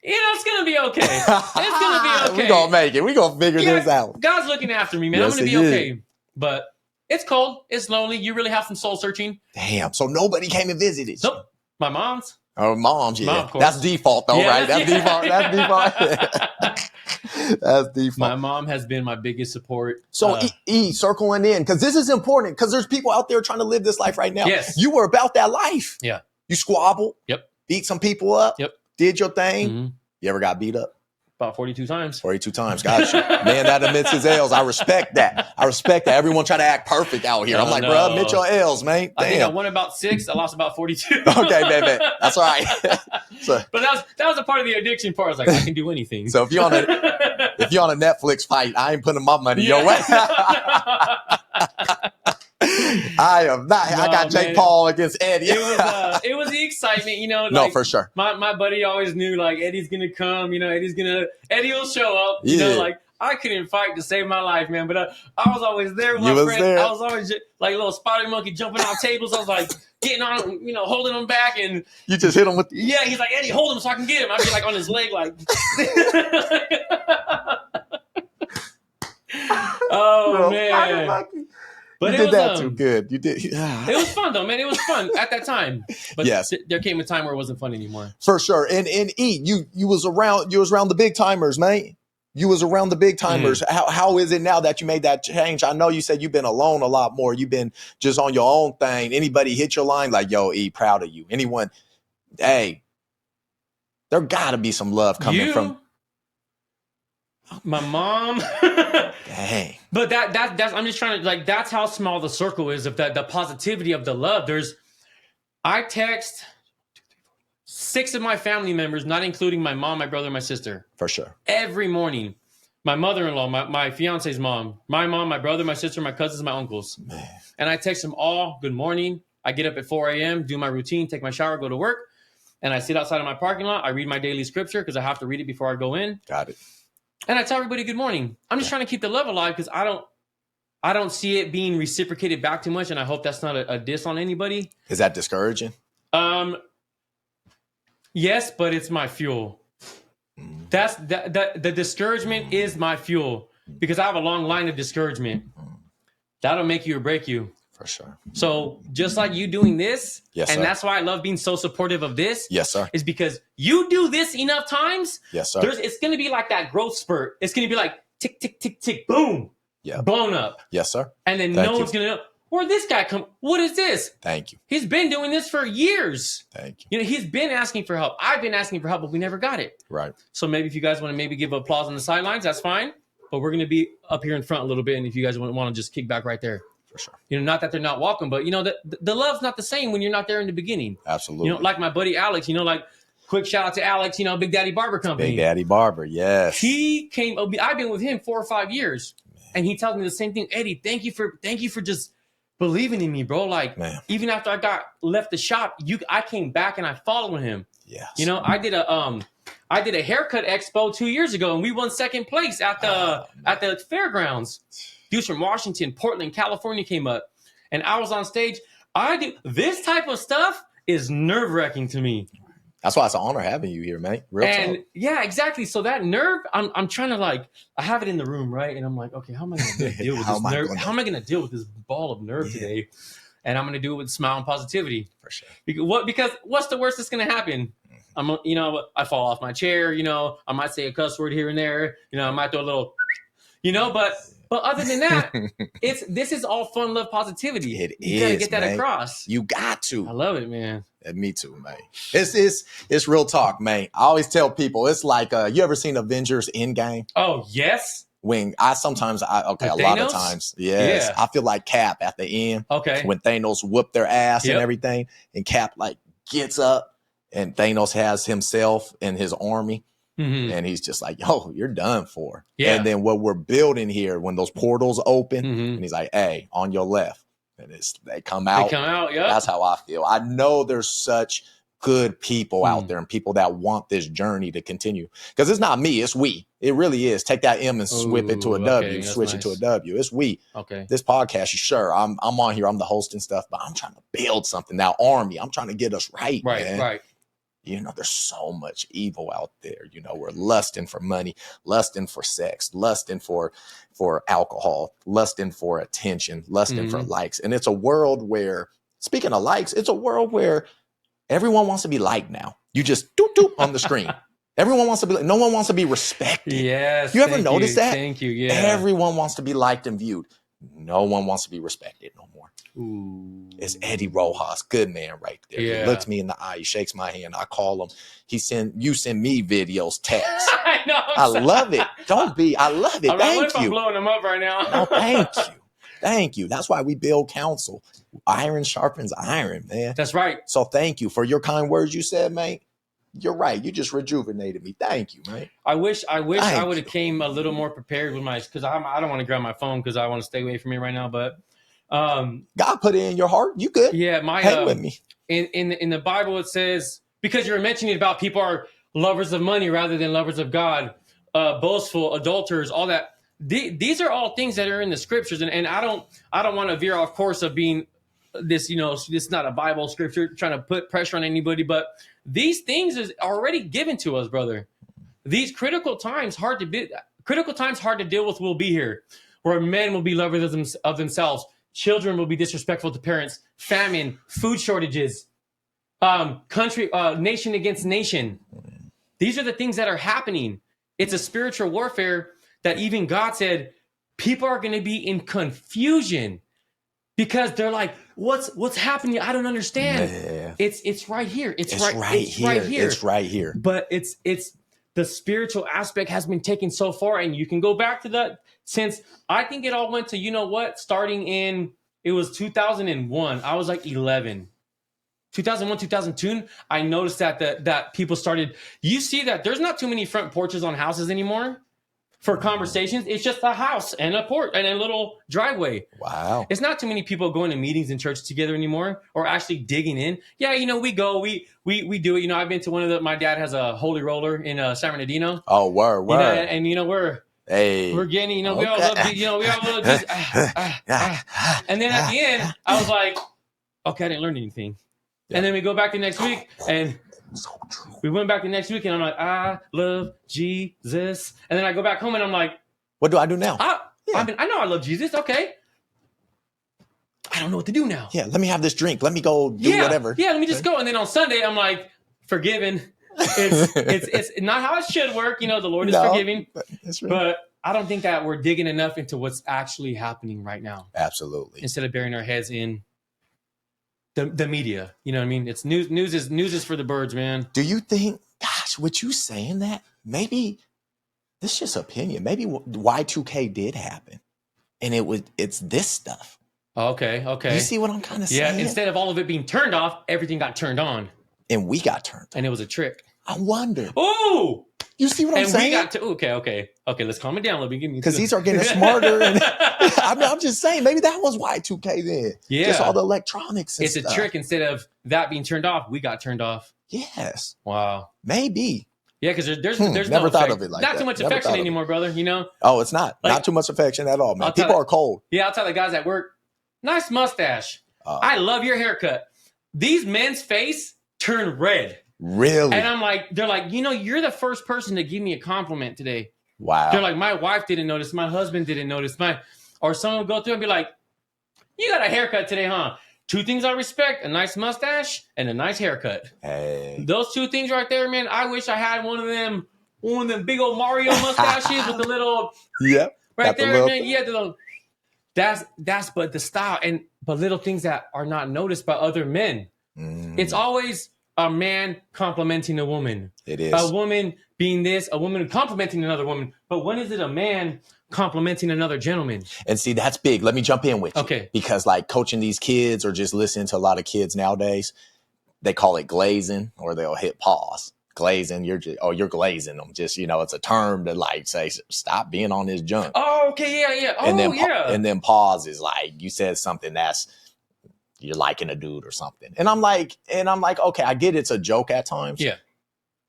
it's going to be okay. It's going to be okay. We're going to make it. We're going to figure this out. God's looking after me, man. Yes, I'm going to be okay. But it's cold. It's lonely. You really have some soul searching. Damn. So nobody came and visited you? Nope. My mom's. Oh, mom's, yeah. Mom, that's default, though, right? That's default. That's default. That's default. My mom has been my biggest support. So, circling in, because this is important, because there's people out there trying to live this life right now. Yes. You were about that life. Yeah. You squabbled. Yep. Beat some people up. Yep. Did your thing. Mm-hmm. You ever got beat up? About 42 times. 42 times. Gotcha. Man, that admits his L's. I respect that. Everyone try to act perfect out here. I'm like, bro, admit your L's, man. Damn. I think I won about 6. I lost about 42. Okay, baby. That's all right. But that was a part of the addiction part. I was like, I can do anything. So if you're on a Netflix fight, I ain't putting my money your way. I am not. I got Jake Paul against Eddie. It was the excitement, Like, no, for sure. My buddy always knew, like, Eddie's gonna come. Eddie will show up. Like, I couldn't fight to save my life, man. But I was always there with my friend. I was always just, like a little spider monkey jumping on tables. I was like getting on, holding him back, and you just hit him with. Yeah, he's like, Eddie, hold him so I can get him. I'd be like on his leg, like. Oh man. But you did that too good. You did. It was fun though, man. It was fun at that time. But yes, there came a time where it wasn't fun anymore. For sure. And you was around the big timers, man. You was around the big timers. How is it now that you made that change? I know you said you've been alone a lot more. You've been just on your own thing. Anybody hit your line like, yo, E, proud of you. Anyone, hey, there gotta be some love coming from my mom. Dang. But that's I'm just trying to, like, that's how small the circle is of the positivity of the love. I text 6 of my family members, not including my mom, my brother, and my sister. For sure. Every morning. My mother-in-law, my fiance's mom, my brother, my sister, my cousins, my uncles. Man. And I text them all, good morning. I get up at 4 a.m., do my routine, take my shower, go to work. And I sit outside of my parking lot. I read my daily scripture because I have to read it before I go in. Got it. And I tell everybody good morning. I'm just trying to keep the love alive because I don't see it being reciprocated back too much, and I hope that's not a diss on anybody. Is that discouraging? Yes, but it's my fuel. That's the discouragement is my fuel because I have a long line of discouragement. That'll make you or break you. For sure. So just like you doing this, yes, and sir. That's why I love being so supportive of this. Yes, sir. Is because you do this enough times. Yes, sir. It's going to be like that growth spurt. It's going to be like tick, tick, tick, tick, boom. Yeah. Blown up. Yes, sir. And then no one's going to know, where'd this guy come? What is this? Thank you. He's been doing this for years. Thank you. He's been asking for help. I've been asking for help, but we never got it. Right. So maybe if you guys want to maybe give applause on the sidelines, that's fine. But we're going to be up here in front a little bit. And if you guys want to just kick back right there. For sure. Not that they're not welcome, but the love's not the same when you're not there in the beginning. Absolutely. Like my buddy Alex, like quick shout out to Alex, Big Daddy Barber Company. Big Daddy Barber, yes. He came, I've been with him 4 or 5 years. Man. And he tells me the same thing. Eddie, thank you for just believing in me, bro. Like, man. Even after I left the shop, I came back and I followed him. Yes. I did a haircut expo 2 years ago and we won second place at the fairgrounds. Dudes from Washington, Portland, California came up, and I was on stage. This type of stuff is nerve-wracking to me. That's why it's an honor having you here, man. Real talk. Yeah, exactly. So that nerve, I'm trying to I have it in the room, right? And I'm like, okay, how am I going to deal with this nerve? How am I going to deal with this ball of nerve today? And I'm going to do it with smile and positivity. For sure. Because what's the worst that's going to happen? I fall off my chair. I might say a cuss word here and there. I might throw a little, but But other than that, this is all fun, love, positivity. You gotta get that man. across. You got to. I love it, man. Me too, man. It's real talk, man. I always tell people it's like you ever seen Avengers Endgame? Oh yes. When a lot of times, yes, Yeah. I feel like Cap at the end. Okay. When Thanos whooped their ass Yep. and everything, and Cap like gets up, and Thanos has himself and his army, Mhm. and he's just like, "Yo, you're done for." Yeah. And then what we're building here, when those portals open, Mhm. and he's like, "Hey, on your left," and they come out. They come out. Yep. That's how I feel. I know there's such good people out there and people that want this journey to continue. Because it's not me, it's we. It really is. Take that M and swip it to a W. Okay, that's Switch it to a W. It's we. Okay. This podcast, sure, I'm on here, I'm the host and stuff, but I'm trying to build something. That army, I'm trying to get us right, Right. man. Right. You know, there's so much evil out there. You know, we're lusting for money, lusting for sex, lusting for alcohol, lusting for attention, lusting for likes. And it's a world where, speaking of likes, it's a world where everyone wants to be liked now. You just doop doop on the screen. Everyone wants to be, no one wants to be respected. Yes. You ever notice that? Thank you. Yeah. Everyone wants to be liked and viewed. No one wants to be respected no more. Ooh. It's Eddie Rojas, good man right there. Yeah. He looks me in the eye, he shakes my hand, I call him. You send me videos, texts. I know. I love it. I love it. What if Thank I'm you. blowing them up right now? No, thank you. Thank you. That's why we build counsel. Iron sharpens iron, man. That's right. So thank you for your kind words you said, man. You're right. You just rejuvenated me. Thank you, man. I wish I would Thank have came a little more prepared with my, because I don't want to grab my phone because I want to stay away from it right now. But God put it in your heart. You good? yeah, my Hang with me. in the Bible it says, because you were mentioning about people are lovers of money rather than lovers of God, boastful, adulterers, all that. These are all things that are in the scriptures, and I don't want to veer off course of being this, this is not a Bible scripture trying to put pressure on anybody, but these things is already given to us, brother. These critical times hard to deal with will be here, where men will be lovers of themselves, children will be disrespectful to parents, famine, food shortages, nation against nation. These are the things that are happening. It's a spiritual warfare that even God said people are going to be in confusion because they're like, what's happening? I don't understand. Yeah. It's right here. It's right here. It's right here. But it's the spiritual aspect has been taken so far, and you can go back to that since I think it all went to, starting in, it was 2001. I was like 11. 2001, 2002, I noticed that people started, you see that there's not too many front porches on houses anymore for conversations. It's just a house and a porch and a little driveway. Wow. It's not too many people going to meetings in church together anymore or actually digging in. Yeah, we go, we do it. I've been to my dad has a holy roller in San Bernardino. Oh, word. And Hey, we're getting, okay. we all love, we all love this. And then at the end, I was like, okay, I didn't learn anything. Yeah. And then we go back the next week, and we went back the next week, and I'm like, I love Jesus. And then I go back home, and I'm like, what do I do now? I know I love Jesus. Okay. I don't know what to do now. Yeah, let me have this drink. Let me go do whatever. Yeah, let me just go. And then on Sunday, I'm like, forgiven. It's not how it should work. The Lord is forgiving. That's right. But I don't think that we're digging enough into what's actually happening right now. Absolutely. Instead of burying our heads in the media. You know what I mean? It's news is for the birds, man. Do you think, gosh, with you saying that, maybe this is just opinion. Maybe Y2K did happen. And it's this stuff. Okay. You see what I'm kind of saying? Yeah, instead of all of it being turned off, everything got turned on. And we got turned on. And it was a trick. I wonder. Ooh! You see what I'm saying? We got to, okay, let's calm it down. Let me give me, because these are getting smarter. And I'm just saying, maybe that was Y2K then. Yeah. Just all the electronics and it's stuff. a trick. Instead of that being turned off, we got turned off. Yes. Wow. Maybe. Yeah, because there's never no thought of it like not that. too much Never affection anymore, brother. Oh, it's not. Not too much affection at all, man. People are cold. Yeah, I'll tell the guys at work, nice mustache. I love your haircut. These men's face turn red. Really? And I'm like, they're like, you're the first person to give me a compliment today. Wow. They're like, my wife didn't notice, my husband didn't notice, or someone will go through and be like, you got a haircut today, huh? Two things I respect, a nice mustache and a nice haircut. Hey. Those two things right there, man, I wish I had one of them big old Mario mustaches with the little right Got the there, little- man. Yeah, the little, that's but the style but little things that are not noticed by other men. It's always a man complimenting a woman. It is. A woman being this, a woman complimenting another woman. But when is it a man complimenting another gentleman? And see, that's big. Let me jump in with you. Okay. Because like coaching these kids or just listening to a lot of kids nowadays, they call it glazing or they'll hit pause. Glazing, you're glazing them. Just, it's a term to like say, stop being on this junk. Oh, okay, yeah. Oh, and then, yeah. And then pause is like, you said something you're liking a dude or something. And I'm like, okay, I get it's a joke at times. Yeah.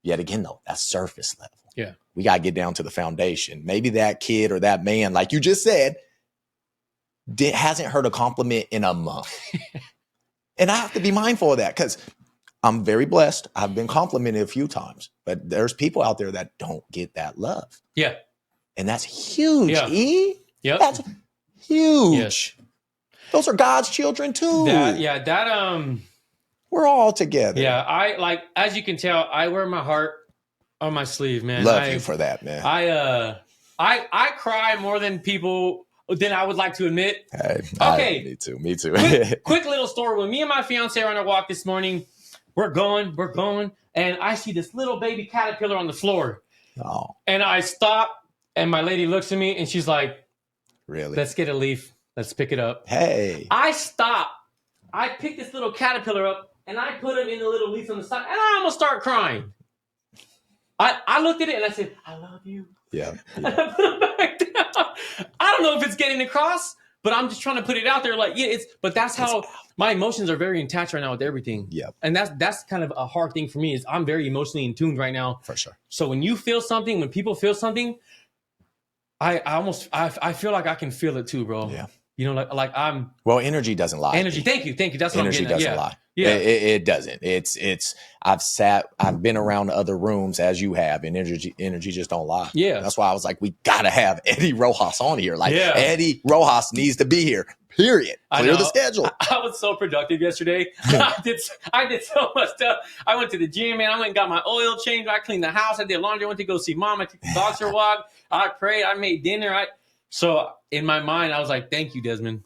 Yet again, though, that's surface level. Yeah. We got to get down to the foundation. Maybe that kid or that man, like you just said, hasn't heard a compliment in a month. And I have to be mindful of that because I'm very blessed. I've been complimented a few times, but there's people out there that don't get that love. Yeah. And that's huge, Yeah. E. Yep. That's huge. Yes. Those are God's children too. We're all together. Yeah, I like, as you can tell, I wear my heart on my sleeve, man. Love you for that, man. I cry more than I would like to admit. Hey, Okay. Me too. Quick little story. When me and my fiance are on a walk this morning, we're going, and I see this little baby caterpillar on the floor. Oh, And I stop, and my lady looks at me, and she's like, really? let's get a leaf. Let's pick it up. Hey. I stop. I pick this little caterpillar up, and I put him in the little leaf on the side, and I almost start crying. I looked at it, and I said, I love you. Yeah. And I put him back down. I don't know if it's getting across, but I'm just trying to put it out there. Like, yeah, but that's how my emotions are very attached right now with everything. Yep. And that's kind of a hard thing for me is I'm very emotionally in tune right now. For sure. So when you feel something, when people feel something, I feel like I can feel it too, bro. Yeah. Like I'm. Well, energy doesn't lie. Energy. Thank you. That's what Energy I'm getting doesn't at. lie. Yeah. It doesn't. It's. I've been around other rooms as you have, and energy just don't lie. Yeah. That's why I was like, we gotta have Eddie Rojas on here. Like, Yeah. Eddie Rojas needs to be here. Period. I Clear know. the schedule. I was so productive yesterday. I did so much stuff. I went to the gym, man. I went and got my oil changed. I cleaned the house. I did laundry. I went to go see mom. I took the dogs for a walk. I prayed. I made dinner. So in my mind, I was like, thank you, Desmond.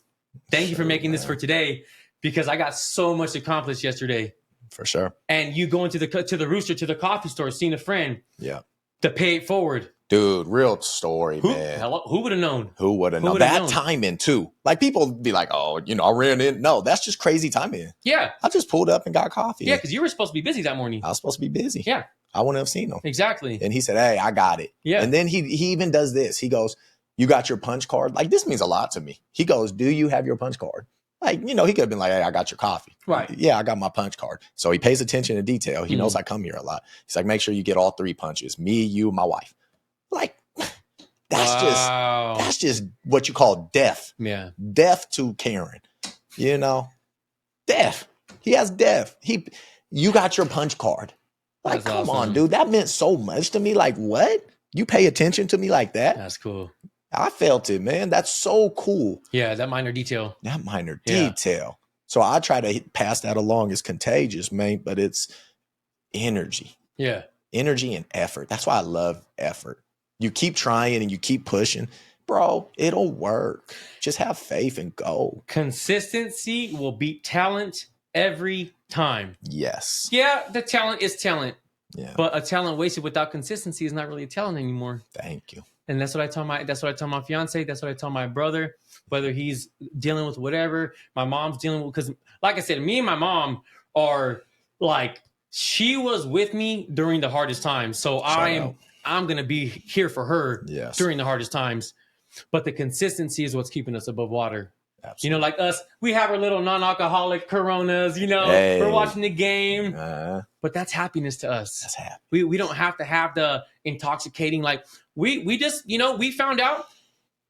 Thank you for making this for today because I got so much accomplished yesterday. For sure. And you going to the Rooster, to the coffee store, seeing a friend. Yeah. To pay it forward. Dude, real story, man. Who would have known? Who would have known? That timing, too. Like, people be like, oh, I ran in. No, that's just crazy timing. Yeah. I just pulled up and got coffee. Yeah, because you were supposed to be busy that morning. I was supposed to be busy. Yeah. I wouldn't have seen him. Exactly. And he said, hey, I got it. Yeah. And then he even does this. He goes, you got your punch card? Like, this means a lot to me. He goes, do you have your punch card? Like, he could have been like, hey, I got your coffee. Right. Yeah, I got my punch card. So he pays attention to detail. He knows I come here a lot. He's like, make sure you get all 3 punches. Me, you, my wife. Like, that's just what you call death. Yeah. Death to Karen. Death. He has death. You got your punch card. Like, That's come awesome. on, dude. That meant so much to me. Like, what? You pay attention to me like that? That's cool. I felt it, man. That's so cool. Yeah, that minor detail. That minor Yeah. detail. So I try to pass that along as contagious, man, but it's energy. Yeah. Energy and effort. That's why I love effort. You keep trying and you keep pushing. Bro, it'll work. Just have faith and go. Consistency will beat talent every time. Yes. Yeah, the talent is talent, Yeah. but a talent wasted without consistency is not really a talent anymore. Thank you. And that's what I tell my fiance. That's what I tell my brother, whether he's dealing with whatever, my mom's dealing with, because like I said, me and my mom are like, she was with me during the hardest times. So I'm going to be here for her Yes. during the hardest times. But the consistency is what's keeping us above water. Absolutely. Like us, we have our little non-alcoholic Coronas, Hey. we're watching the game, But that's happiness to us. that's happy. We don't have to have the intoxicating, like we just, we found out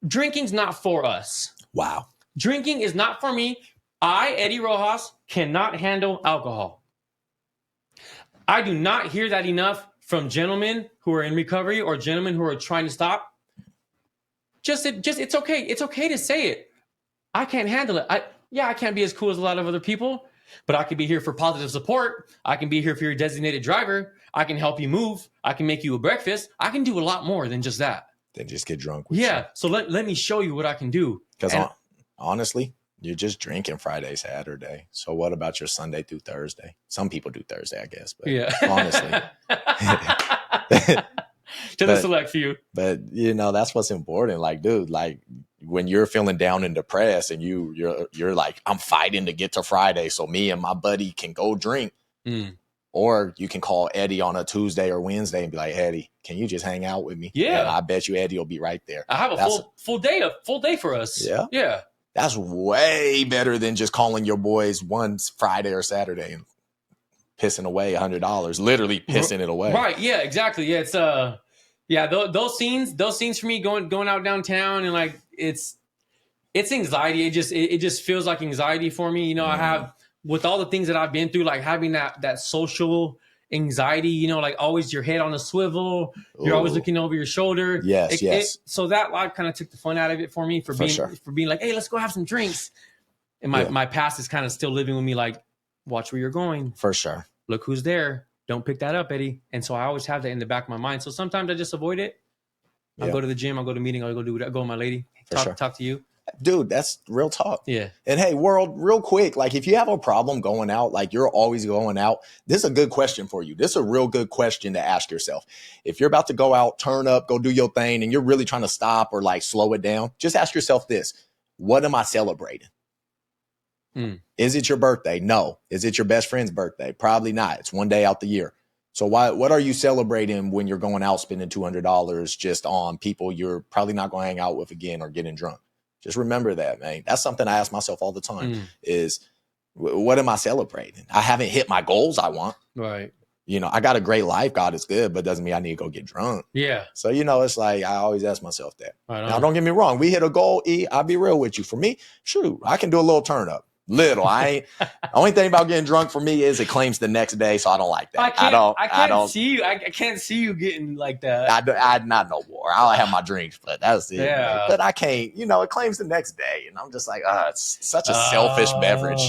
drinking's not for us. Wow. Drinking is not for me. I, Eddie Rojas, cannot handle alcohol. I do not hear that enough from gentlemen who are in recovery or gentlemen who are trying to stop. Just it's okay. It's okay to say it. I can't handle it. I can't be as cool as a lot of other people, but I can be here for positive support. I can be here for your designated driver. I can help you move. I can make you a breakfast. I can do a lot more than just that. Then just get drunk with Yeah. So let me show you what I can do. Because honestly, you're just drinking Friday, Saturday. So what about your Sunday through Thursday? Some people do Thursday, I guess. But Yeah. honestly. To the select few. But you know, that's what's important. Like, dude, like when you're feeling down and depressed and you're like, I'm fighting to get to Friday so me and my buddy can go drink. Or you can call Eddie on a Tuesday or Wednesday and be like, Eddie, can you just hang out with me? Yeah. And I bet you Eddie will be right there. I have a full day for us. Yeah. Yeah. That's way better than just calling your boys one Friday or Saturday and pissing away $100, literally pissing it away. Right. Yeah, exactly. Yeah. It's, those scenes for me going out downtown and like, it's anxiety. It just feels like anxiety for me. You know, I have, with all the things that I've been through, like having that social anxiety, you know, like always your head on a swivel, you're always looking over your shoulder. Yes. So that life kind of took the fun out of it for me for being like, hey, let's go have some drinks. And my past is kind of still living with me, like, watch where you're going. For sure. Look who's there. Don't pick that up, Eddie. And so I always have that in the back of my mind. So sometimes I just avoid it. I'll go to the gym, I'll go to a meeting, I'll go do that, go with my lady, talk to you. Dude, that's real talk. Yeah. And hey, world, real quick, like if you have a problem going out, like you're always going out, this is a good question for you. This is a real good question to ask yourself. If you're about to go out, turn up, go do your thing, and you're really trying to stop or like slow it down, just ask yourself this. What am I celebrating? Is it your birthday? No. Is it your best friend's birthday? Probably not. It's one day out the year. So what are you celebrating when you're going out spending $200 just on people you're probably not going to hang out with again or getting drunk? Just remember that, man. That's something I ask myself all the time is what am I celebrating? I haven't hit my goals I want. Right. You know, I got a great life. God is good, but doesn't mean I need to go get drunk. Yeah. So, you know, it's like I always ask myself that. Right. Now, don't get me wrong. We hit a goal, E. I'll be real with you. For me, shoot, I can do a little turn up. Little. I ain't. Only thing about getting drunk for me is it claims the next day, so I don't like that. I can't see you. I can't see you getting like that. I not no more. I'll have my drinks, but that's it. Yeah. Man. But I can't. You know, it claims the next day, and I'm just like, it's such a selfish beverage.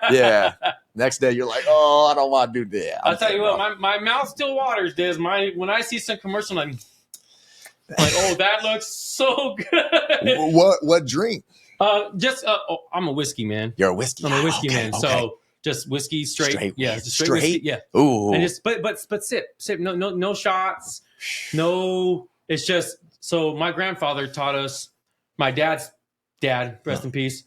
Yeah. Next day, you're like, oh, I don't want to do that. I'll tell you what, my mouth still waters, Des. When I see some commercial, I'm like, oh, that looks so good. What drink? I'm a whiskey man. You're a whiskey. I'm a whiskey man. Okay. So just whiskey straight. Yeah, just straight whiskey. Yeah. Ooh. And just but sip. No shots. No. It's just so my grandfather taught us. My dad's dad, rest in peace.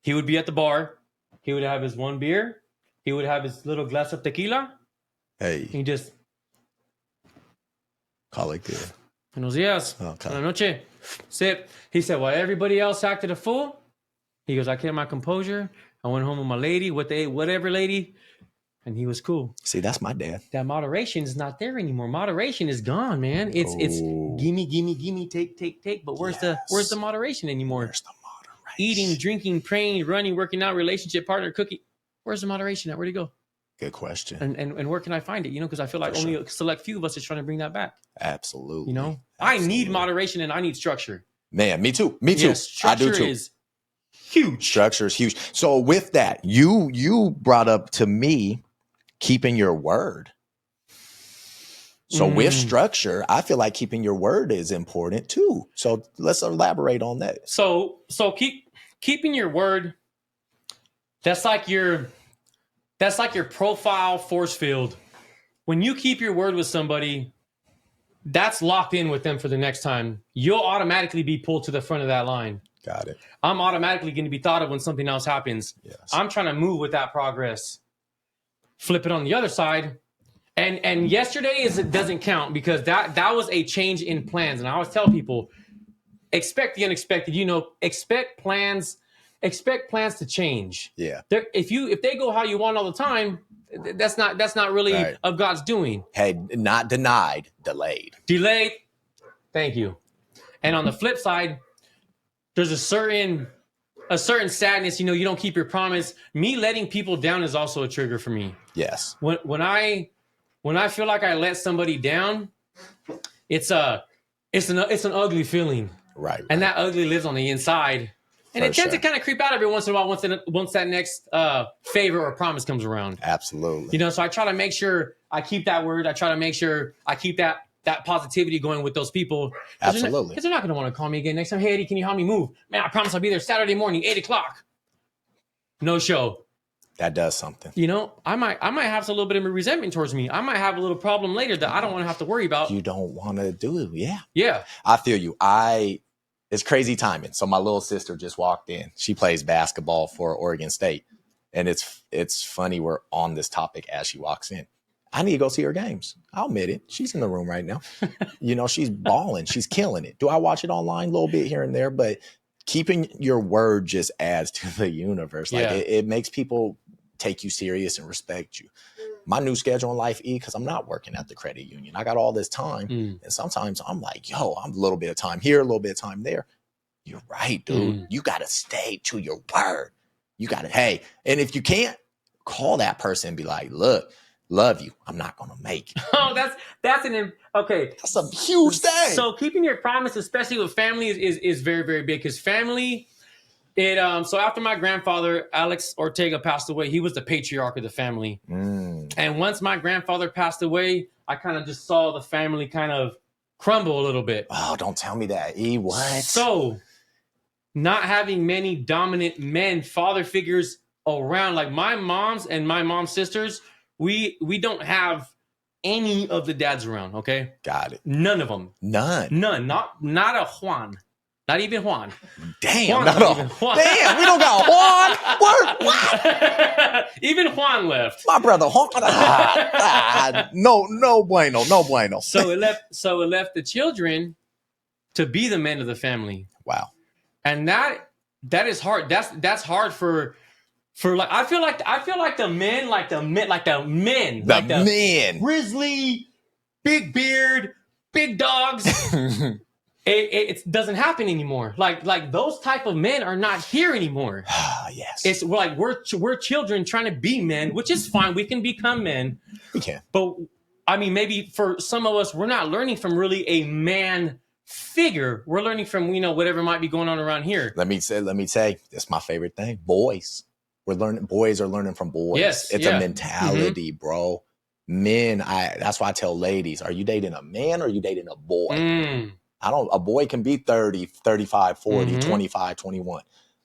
He would be at the bar. He would have his one beer. He would have his little glass of tequila. Hey. He just call it good. Buenos días. Okay. Buenas noches. Sip. He said, while everybody else acted a fool, he goes, I kept my composure. I went home with my lady, whatever lady, and he was cool. See, that's my dad. That moderation is not there anymore. Moderation is gone, man. It's gimme, take. But where's the moderation anymore? Where's the moderation? Eating, drinking, praying, running, working out, relationship, partner, cookie. Where's the moderation at? Where'd it go? Good question. And where can I find it? You know, because I feel like only a select few of us is trying to bring that back. Absolutely. You know, Absolutely. I need moderation and I need structure. Man, me too. Yes, I do too. Is huge. Structure is huge. So with that, you brought up to me keeping your word. So with structure, I feel like keeping your word is important too. So let's elaborate on that. So keeping your word. That's like your profile force field. When you keep your word with somebody, that's locked in with them for the next time. You'll automatically be pulled to the front of that line. Got it. I'm automatically going to be thought of when something else happens. Yes. I'm trying to move with that progress. Flip it on the other side. And yesterday doesn't count because that was a change in plans. And I always tell people, expect the unexpected. You know, expect plans to change. Yeah. If they go how you want all the time, that's not really of God's doing. Hey, not denied, delayed. Delayed. Thank you. And on the flip side, there's a certain sadness. You know, you don't keep your promise. Me letting people down is also a trigger for me. Yes. When I feel like I let somebody down, it's an ugly feeling. Right. And that ugly lives on the inside. And it tends to kind of creep out every once in a while once that next favor or promise comes around. Absolutely. You know, so I try to make sure I keep that word. I try to make sure I keep that that positivity going with those people. Absolutely. Because they're not going to want to call me again next time. Hey, Eddie, can you help me move? Man, I promise I'll be there Saturday morning, 8:00. No show. That does something. You know, I might have a little bit of a resentment towards me. I might have a little problem later that I don't want to have to worry about. You don't want to do it. Yeah. Yeah. I feel you. It's crazy timing. So my little sister just walked in. She plays basketball for Oregon State. And it's funny we're on this topic as she walks in. I need to go see her games. I'll admit it. She's in the room right now. You know, she's balling. She's killing it. Do I watch it online a little bit here and there? But keeping your word just adds to the universe. Like it makes people take you serious and respect you. My new schedule in life, because I'm not working at the credit union. I got all this time. And sometimes I'm like, yo, I'm a little bit of time here, a little bit of time there. You're right, dude. You got to stay to your word. You got to, hey, and if you can't, call that person and be like, look, love you. I'm not going to make it. Oh, okay. That's a huge thing. So keeping your promise, especially with family, is very, very big, because family, so after my grandfather, Alex Ortega, passed away, he was the patriarch of the family. And once my grandfather passed away, I kind of just saw the family kind of crumble a little bit. Oh, don't tell me that. What? So not having many dominant men, father figures around, like my mom's and my mom's sisters, we don't have any of the dads around, okay? Got it. None of them. None. Not a Juan. Not even Juan. Damn, Juan, not a Juan. Damn, we don't got Juan. What? Even Juan left. My brother Juan. No bueno. So it left the children to be the men of the family. Wow. And that is hard. That's hard for like I feel like the men, grizzly, big beard, big dogs. It doesn't happen anymore. Like those type of men are not here anymore. Yes. It's like we're children trying to be men, which is fine. We can become men. We can. But I mean, maybe for some of us, we're not learning from really a man figure. We're learning from, whatever might be going on around here. Let me say, that's my favorite thing. Boys are learning from boys. Yes, it's a mentality, bro. Men, that's why I tell ladies, are you dating a man or are you dating a boy? A boy can be 30, 35, 40, 25, 21.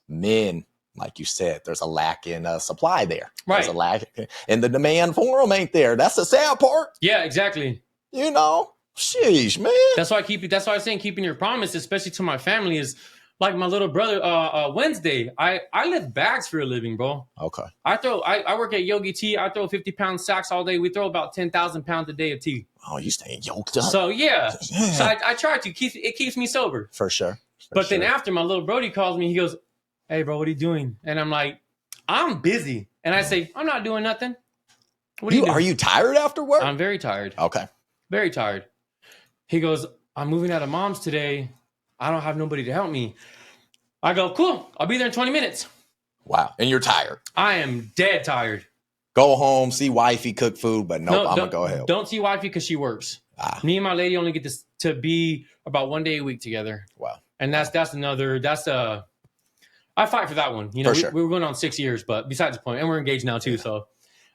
Men, like you said, there's a lack in supply there. Right. There's a lack, and the demand for them ain't there. That's the sad part. Yeah, exactly. Sheesh, man. That's why I'm saying keeping your promise, especially to my family, is like my little brother, Wednesday. I lift bags for a living, bro. Okay. I work at Yogi Tea. I throw 50-pound sacks all day. We throw about 10,000 pounds a day of tea. Oh, you staying yoked up. So yeah. So I try to it keeps me sober. For sure. Then after, my little Brody calls me, he goes, "Hey bro, what are you doing?" And I'm like, "I'm busy." And I say, "I'm not doing nothing." What are you doing? Are you tired after work? I'm very tired. Okay. Very tired. He goes, "I'm moving out of mom's today. I don't have nobody to help me." I go, "Cool. I'll be there in 20 minutes. Wow. And you're tired. I am dead tired. Go home, see wifey cook food, but nope, I'm going to go ahead. Don't see wifey because she works. Me and my lady only get to be about 1 day a week together. Wow. And I fight for that one. We were going on 6 years, but besides the point, and we're engaged now too. So,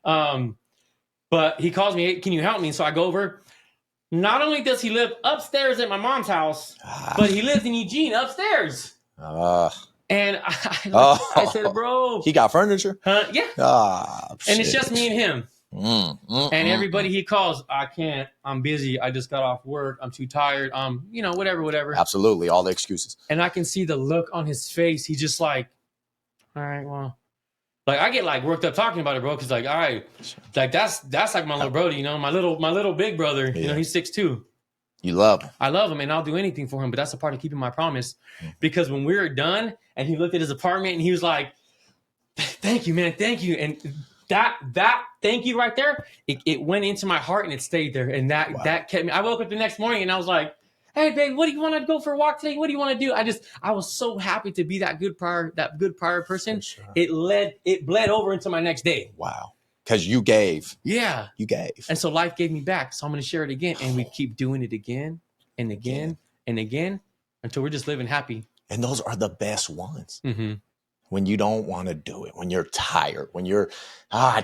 but he calls me, "Hey, can you help me?" So I go over. Not only does he live upstairs at my mom's house, but he lives in Eugene upstairs. And I said, "Bro, he got furniture?" Yeah. And it's just me and him. And everybody he calls, "I can't. I'm busy. I just got off work. I'm too tired. Whatever. Absolutely. All the excuses. And I can see the look on his face. He's just like, "All right, well." Like I get like worked up talking about it, bro, because like, all right, like that's like my little brody, my little big brother. Yeah. He's 6'2". You love him. I love him, and I'll do anything for him. But that's a part of keeping my promise. Because when we were done, and he looked at his apartment, and he was like, "Thank you, man, thank you." And that thank you right there, it went into my heart and it stayed there, and that kept me. I woke up the next morning and I was like, "Hey, babe, what do you want to go for a walk today? What do you want to do?" I was so happy to be that good prior person. Sure. It bled over into my next day. Wow. Because you gave. Yeah. You gave. And so life gave me back. So I'm going to share it again. And we keep doing it again and again and again until we're just living happy. And those are the best ones. Mm-hmm. When you don't want to do it, when you're tired, when you're, I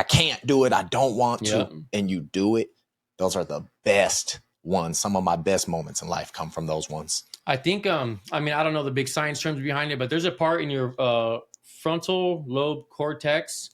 can't do it. I don't want to. And you do it. those are the best ones. Some of my best moments in life come from those ones. I think, I mean, I don't know the big science terms behind it, but there's a part in your frontal lobe cortex.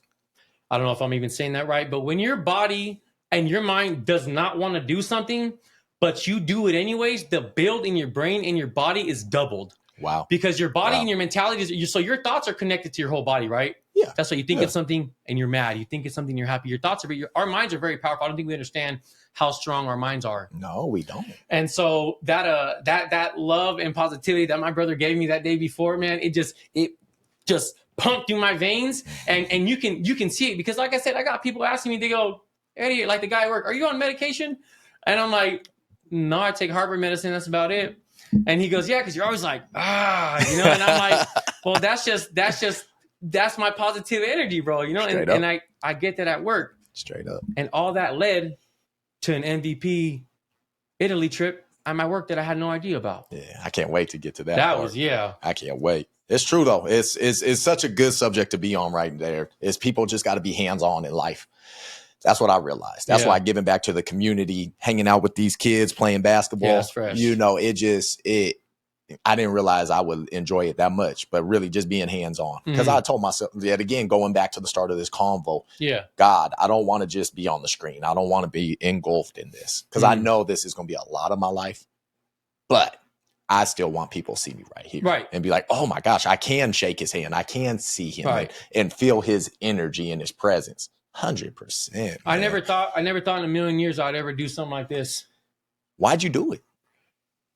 I don't know if I'm even saying that right, but when your body and your mind does not want to do something, but you do it anyways, the build in your brain and your body is doubled. Wow. Because your body and your mentality is, so your thoughts are connected to your whole body, right? Yeah. That's why you think it's something and you're mad. You think it's something, you're happy. Your thoughts are, our minds are very powerful. I don't think we understand how strong our minds are. No, we don't. And so that love and positivity that my brother gave me that day before, man, it just pumped through my veins. And you can see it because, like I said, I got people asking me, they go, Eddie, like the guy at work, are you on medication? And I'm like, no, I take Harvard medicine. That's about it. And he goes, yeah, because you're always like, and I'm like, well, that's my positive energy, bro. And I get that at work. Straight up. And all that led to an MVP Italy trip at my work that I had no idea about. Yeah, I can't wait to get to that. I can't wait. It's true though. It's such a good subject to be on right there. Is people just got to be hands-on in life. That's what I realized. That's why giving back to the community, hanging out with these kids, playing basketball, that's fresh. I didn't realize I would enjoy it that much, but really just being hands-on. Because I told myself yet again, going back to the start of this convo, God, I don't want to just be on the screen. I don't want to be engulfed in this because I know this is going to be a lot of my life, but I still want people to see me right here and be like, oh my gosh, I can shake his hand. I can see him and feel his energy and his presence. 100%. I never thought in a million years I'd ever do something like this. Why'd you do it?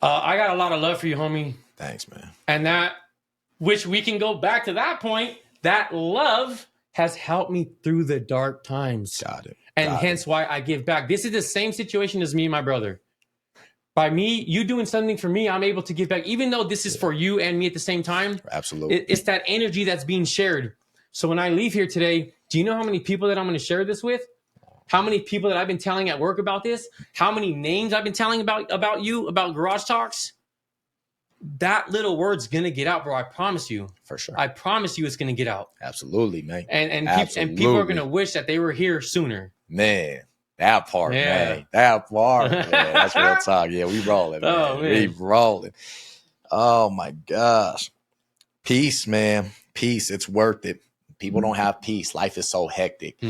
I got a lot of love for you, homie. Thanks, man. And which we can go back to that point, that love has helped me through the dark times. Got it. And hence why I give back. This is the same situation as me and my brother. By me, you doing something for me, I'm able to give back, even though this is for you and me at the same time. Absolutely. It's that energy that's being shared. So when I leave here today, do you know how many people that I'm going to share this with? How many people that I've been telling at work about this? How many names I've been telling about you, about Garage Talks? That little word's going to get out, bro. I promise you. For sure. I promise you it's going to get out. Absolutely, man. And people are going to wish that they were here sooner. Man, that part, man. That part, man. That's real talk. Yeah, we rolling, man. Oh, man. We rolling. Oh, my gosh. Peace, man. Peace. It's worth it. People don't have peace. Life is so hectic.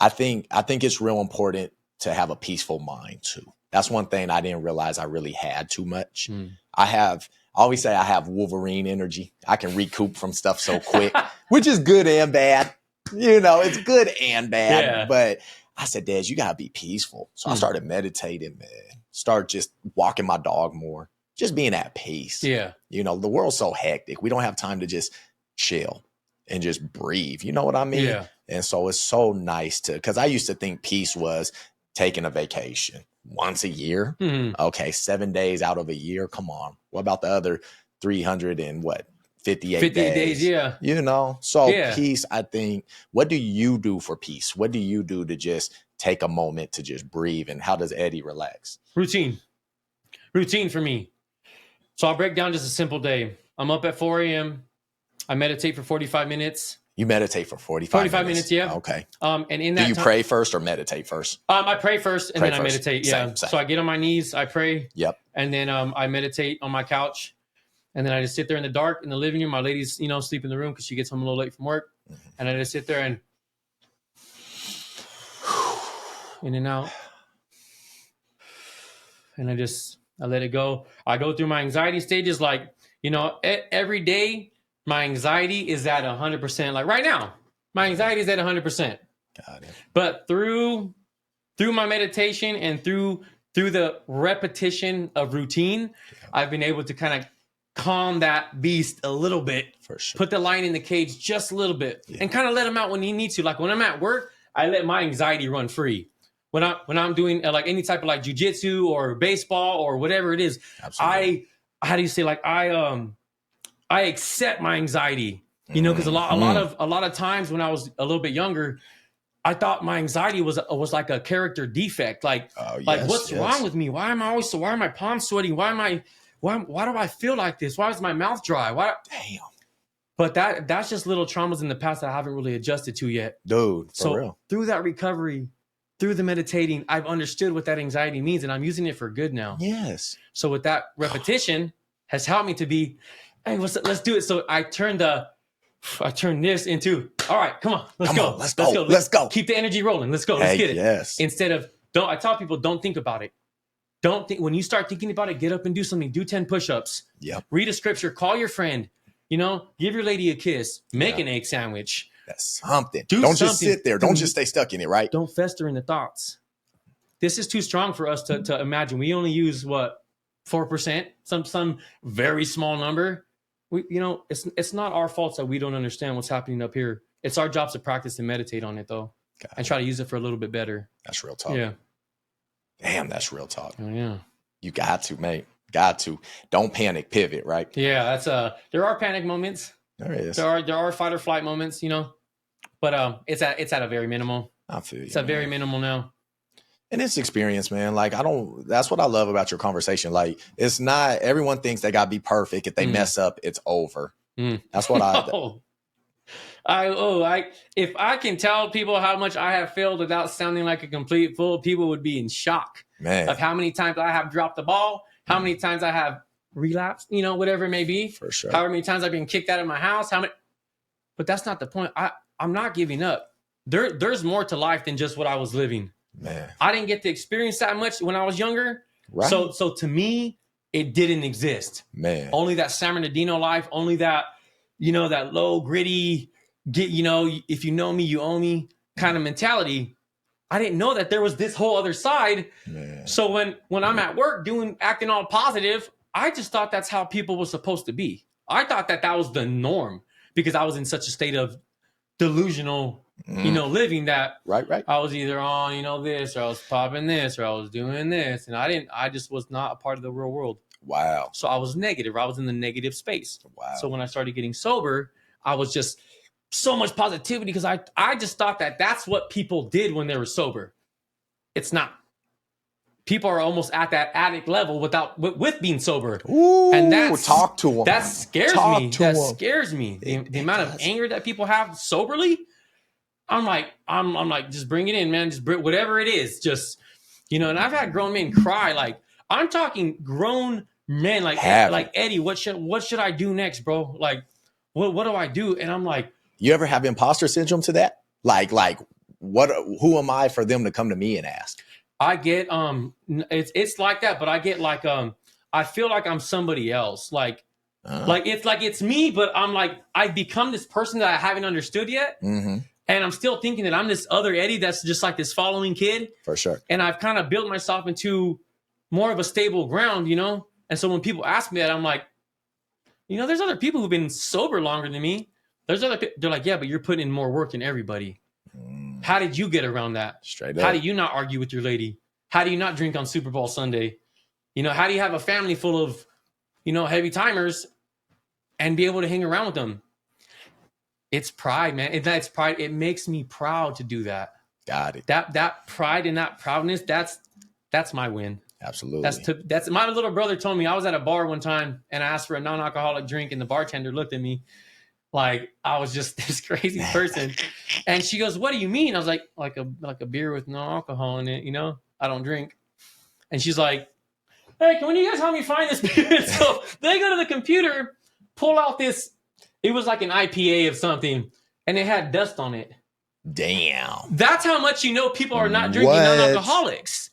I think it's real important to have a peaceful mind too. That's one thing I didn't realize I really had too much. I always say I have Wolverine energy. I can recoup from stuff so quick, which is good and bad. It's good and bad. Yeah. But I said, Dad, you gotta be peaceful. So I started meditating, man. Start just walking my dog more, just being at peace. Yeah. The world's so hectic. We don't have time to just chill and just breathe. You know what I mean? Yeah. And so it's so nice because I used to think peace was taking a vacation once a year. Okay, 7 days out of a year. Come on. What about the other 58 days? Yeah. So peace, I think, what do you do for peace? What do you do to just take a moment to just breathe? And how does Eddie relax? Routine for me. So I'll break down just a simple day. I'm up at 4 a.m. I meditate for 45 minutes. You meditate for 45 minutes, yeah. Okay. And in that do you pray first or meditate first? I pray first and then I meditate. Yeah. Same. So I get on my knees, I pray. Yep. And then I meditate on my couch. And then I just sit there in the dark in the living room. My lady's, sleep in the room because she gets home a little late from work. And I just sit there and in and out. And I let it go. I go through my anxiety stages like, every day. My anxiety is at 100%. Like right now, my anxiety is at 100%. Got it. But through my meditation and through the repetition of routine, I've been able to kind of calm that beast a little bit. For sure. Put the lion in the cage just a little bit and kind of let him out when he needs to. Like when I'm at work, I let my anxiety run free. When I'm doing like any type of like jujitsu or baseball or whatever it is, absolutely. I accept my anxiety, because a lot of times when I was a little bit younger, I thought my anxiety was like a character defect. Like what's wrong with me? Why are my palms sweating? Why do I feel like this? Why is my mouth dry? Damn. But that's just little traumas in the past that I haven't really adjusted to yet. Dude, for real. Through that recovery, through the meditating, I've understood what that anxiety means, and I'm using it for good now. Yes. So with that repetition has helped me to be, hey, let's do it. So I turned this into, all right, come on, let's go. Let's go. Keep the energy rolling. Let's go. Let's get it. Yes. Instead of, I tell people, don't think about it. Don't think, when you start thinking about it, get up and do something. Do 10 push-ups. Yep. Read a scripture. Call your friend. Give your lady a kiss. Make an egg sandwich. That's something. Do Don't something. just sit there. Don't just stay stuck in it, right? Don't fester in the thoughts. This is too strong for us to imagine. We only use 4%, some very small number. It's not our fault that we don't understand what's happening up here. It's our job to practice and meditate on it, though, and try to use it for a little bit better. That's real talk. Yeah. Damn, that's real talk. Oh, yeah. You got to, mate. Got to. Don't panic. Pivot, right? Yeah, that's there are panic moments. There is. There are fight or flight moments, but it's at a very minimal. I feel you. It's a very minimal now. And it's experience, man. Like, that's what I love about your conversation. Like, it's not, everyone thinks they got to be perfect. If they mess up, it's over. That's what if I can tell people how much I have failed without sounding like a complete fool, people would be in shock, man, of how many times I have dropped the ball, how many times I have relapsed, whatever it may be. For sure. However many times I've been kicked out of my house, but that's not the point. I'm not giving up. There's more to life than just what I was living. Man, I didn't get to experience that much when I was younger. Right. So to me, it didn't exist. Man. Only that San Bernardino life, only that, that low gritty, if you know me, you owe me kind of mentality. I didn't know that there was this whole other side. Man. So when I'm at work acting all positive, I just thought that's how people were supposed to be. I thought that was the norm because I was in such a state of delusional, living that right. I was either on, this, or I was popping this, or I was doing this. And I just was not a part of the real world. Wow. So I was negative. I was in the negative space. Wow. So when I started getting sober, I was just so much positivity because I just thought that that's what people did when they were sober. It's not. People are almost at that addict level with being sober. Ooh, and talk to them. That scares me. Scares me. The amount of anger that people have soberly. I'm like, just bring it in, man. Just bring whatever it is. Just, and I've had grown men cry. Like, I'm talking grown men, like Eddie, what should I do next, bro? Like, what do I do? And I'm like, you ever have imposter syndrome to that? Like who am I for them to come to me and ask? I get, it's like that, but I get like, I feel like I'm somebody else. Like it's me, but I'm like, I've become this person that I haven't understood yet. Mm-hmm. And I'm still thinking that I'm this other Eddie that's just like this following kid. For sure. And I've kind of built myself into more of a stable ground, And so when people ask me that, I'm like, there's other people who've been sober longer than me. They're like, yeah, but you're putting in more work than everybody. How did you get around that? Straight up. How do you not argue with your lady? How do you not drink on Super Bowl Sunday? How do you have a family full of, heavy timers and be able to hang around with them? It's pride, man. That's pride. It makes me proud to do that. Got it. That pride and that proudness, that's my win. Absolutely. That's my little brother told me. I was at a bar one time and I asked for a non-alcoholic drink and the bartender looked at me like I was just this crazy person. And she goes, "What do you mean?" I was like a beer with no alcohol in it, I don't drink. And she's like, "Hey, can you guys help me find this beer?" So they go to the computer, pull out this. It was like an IPA of something, and it had dust on it. Damn. That's how much people are not drinking non-alcoholics.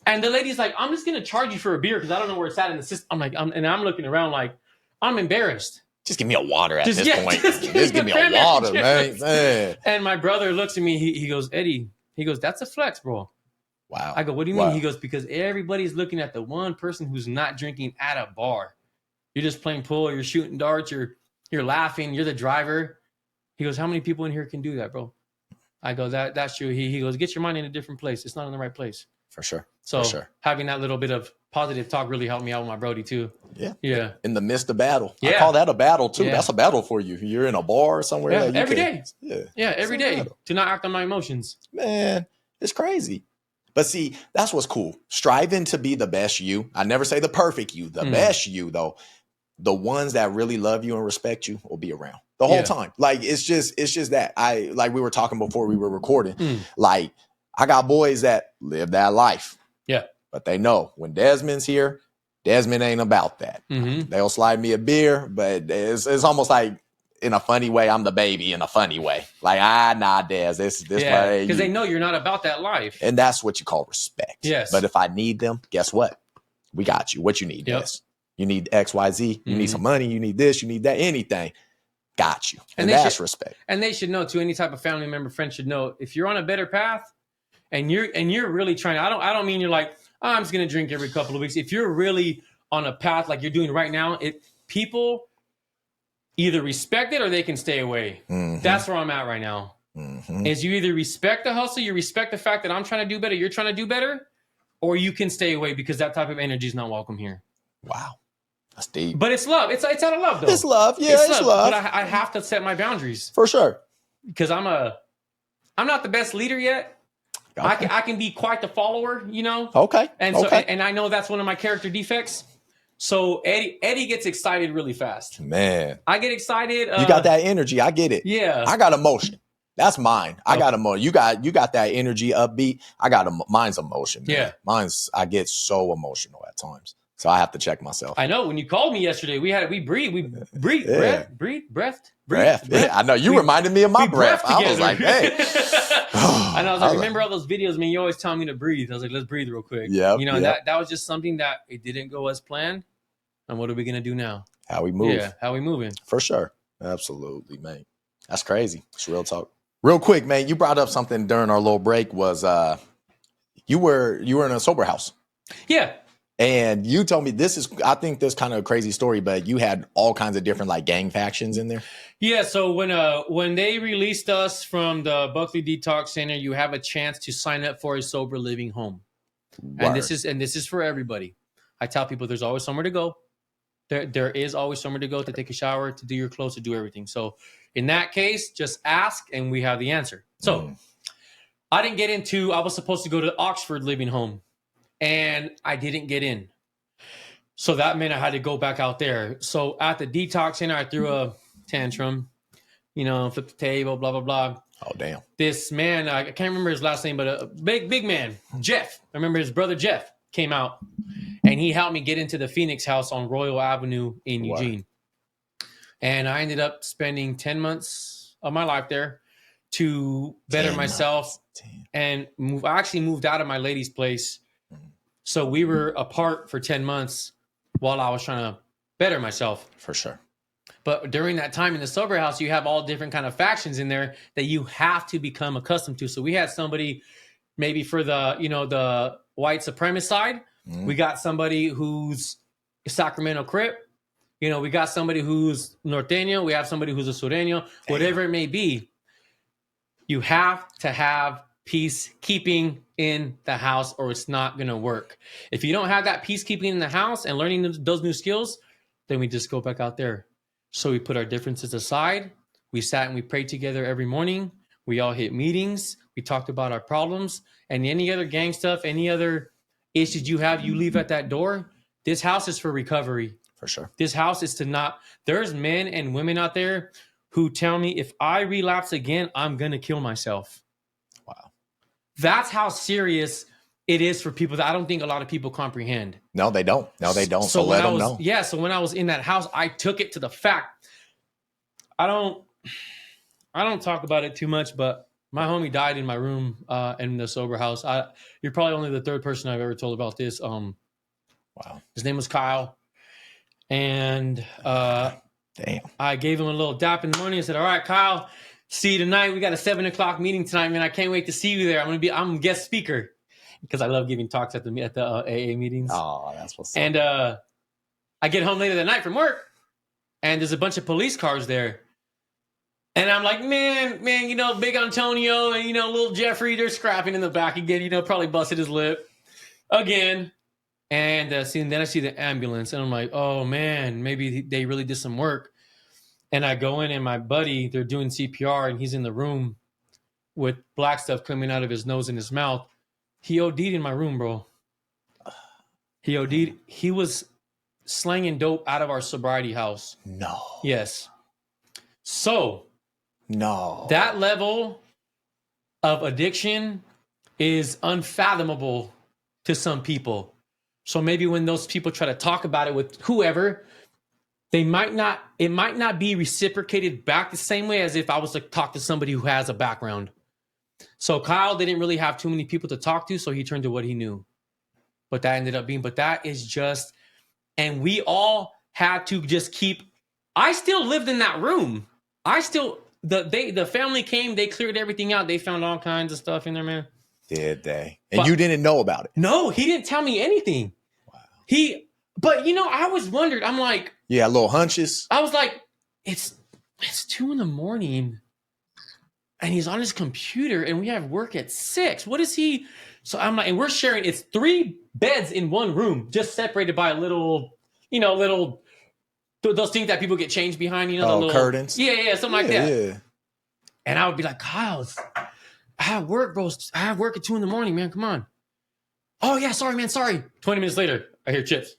And the lady's like, "I'm just going to charge you for a beer because I don't know where it's at in the system." I'm like, I'm looking around like, I'm embarrassed. Just give me a water at this point. Just give me a water, man. And my brother looks at me. He goes, "Eddie," he goes, "that's a flex, bro." Wow. I go, "What do you mean?" He goes, "Because everybody's looking at the one person who's not drinking at a bar. You're just playing pool, you're shooting darts, you're laughing, you're the driver." He goes, "How many people in here can do that, bro?" I go, that's true. He goes, "Get your mind in a different place. It's not in the right place." For sure. So For sure. Having that little bit of positive talk really helped me out with my Brody too. Yeah. In the midst of battle. Yeah. I call that a battle too. Yeah. That's a battle for you. You're in a bar somewhere. Yeah, that every day. Yeah, Every day. To not act on my emotions. Man, it's crazy. But see, that's what's cool. Striving to be the best you. I never say the perfect you, the best you though. The ones that really love you and respect you will be around the whole time. Like it's just that. Like we were talking before we were recording. Like I got boys that live that life. Yeah. But they know when Desmond's here, Desmond ain't about that. Mm-hmm. They'll slide me a beer, but it's almost like in a funny way, I'm the baby in a funny way. Like, nah, Des, this Yeah, way. because they know you're not about that life. And that's what you call respect. Yes. But if I need them, guess what? We got you. What you need, Yep. Des? You need X, Y, Z. You need some money. You need this. You need that. Anything. Got you. And that's respect. And they should know too. Any type of family member, friend should know if you're on a better path, and you're really trying. I don't mean you're like, oh, I'm just gonna drink every couple of weeks. If you're really on a path like you're doing right now, people either respect it or they can stay away. Mm-hmm. That's where I'm at right now. Mm-hmm. Is you either respect the hustle, you respect the fact that I'm trying to do better, you're trying to do better, or you can stay away because that type of energy is not welcome here. Wow. That's deep. But it's love. It's out of love, though. It's love. Yeah, it's love. But I have to set my boundaries. For sure. Because I'm not the best leader yet. Okay. I can be quite the follower, you know? Okay. And so and I know that's one of my character defects. So Eddie gets excited really fast. Man. I get excited. You got that energy. I get it. Yeah. I got emotion. That's mine. I got emotion. You got that energy upbeat. I got mine's emotion. Man. Yeah. I get so emotional at times. So I have to check myself. I know when you called me yesterday, we breathed, Yeah. breath. Yeah, I know. You reminded me of my breath. I was like, hey. And I was like, remember all those videos, man, you always tell me to breathe. I was like, let's breathe real quick. Yep, you know, that was just something that it didn't go as planned. And what are we going to do now? How we move. Yeah, how we moving? For sure. Absolutely, man. That's crazy. It's real talk. Real quick, man, you brought up something during our little break was you were in a sober house. Yeah. And you told me I think this kind of a crazy story, but you had all kinds of different like gang factions in there. Yeah, so when they released us from the Buckley Detox Center, you have a chance to sign up for a sober living home. Word. And this is for everybody. I tell people there's always somewhere to go. There is always somewhere to go, to take a shower, to do your clothes, to do everything. So in that case, just ask and we have the answer. So I was supposed to go to Oxford living home. And I didn't get in. So that meant I had to go back out there. So at the detox center, I threw a tantrum, flipped the table, blah, blah, blah. Oh, damn. This man, I can't remember his last name, but a big man, Jeff. I remember his brother Jeff came out and he helped me get into the Phoenix house on Royal Avenue in Eugene. And I ended up spending 10 months of my life there to better myself and move. I actually moved out of my lady's place. So we were apart for 10 months while I was trying to better myself. For sure. But during that time in the sober house, you have all different kind of factions in there that you have to become accustomed to. So we had somebody maybe for the white supremacist side. We got somebody who's Sacramento Crip. We got somebody who's Norteño. We have somebody who's a Sureño. Whatever it may be, you have to have peacekeeping in the house or it's not going to work. If you don't have that peacekeeping in the house and learning those new skills, then we just go back out there. So we put our differences aside. We sat and we prayed together every morning. We all hit meetings. We talked about our problems and any other gang stuff, any other issues you have, you leave at that door. This house is for recovery. For sure. This house is there's men and women out there who tell me if I relapse again, I'm going to kill myself. Wow. That's how serious it is for people that I don't think a lot of people comprehend. No, they don't. So let them know. Yeah. So when I was in that house, I took it to the fact. I don't talk about it too much, but my homie died in my room in the sober house. You're probably only the third person I've ever told about this. Wow. His name was Kyle. And damn. I gave him a little dap in the morning and said, all right, Kyle, see you tonight. We got a 7:00 meeting tonight, man. I can't wait to see you there. I'm a guest speaker because I love giving talks at the AA meetings. Oh, that's what's up. And I get home later that night from work, and there's a bunch of police cars there. And I'm like, man, Big Antonio and, little Jeffrey, they're scrapping in the back again, probably busted his lip again. And then I see the ambulance, and I'm like, oh, man, maybe they really did some work. And I go in, and my buddy, they're doing CPR, and he's in the room with black stuff coming out of his nose and his mouth. He OD'd in my room, bro. He OD'd. He was slanging dope out of our sobriety house. No. Yes. So. No. That level of addiction is unfathomable to some people. So maybe when those people try to talk about it with whoever, it might not be reciprocated back the same way as if I was to talk to somebody who has a background. So Kyle didn't really have too many people to talk to, so he turned to what he knew. But that is just, and we all had to just keep, I still lived in that room. The family came, they cleared everything out. They found all kinds of stuff in there, man. Did they? And you didn't know about it? No, he didn't tell me anything. Wow. But I was wondered. I'm like, yeah, little hunches. I was like, it's 2 a.m. and he's on his computer and we have work at 6. What is he? So I'm like, and we're sharing, it's 3 beds in one room, just separated by a little, those things that people get changed behind, the little curtains. Yeah, something like that. Yeah. And I would be like, Kyle, I have work, bro. I have work at 2 a.m, man. Come on. Oh yeah, sorry, man. Sorry. 20 minutes later, I hear chips.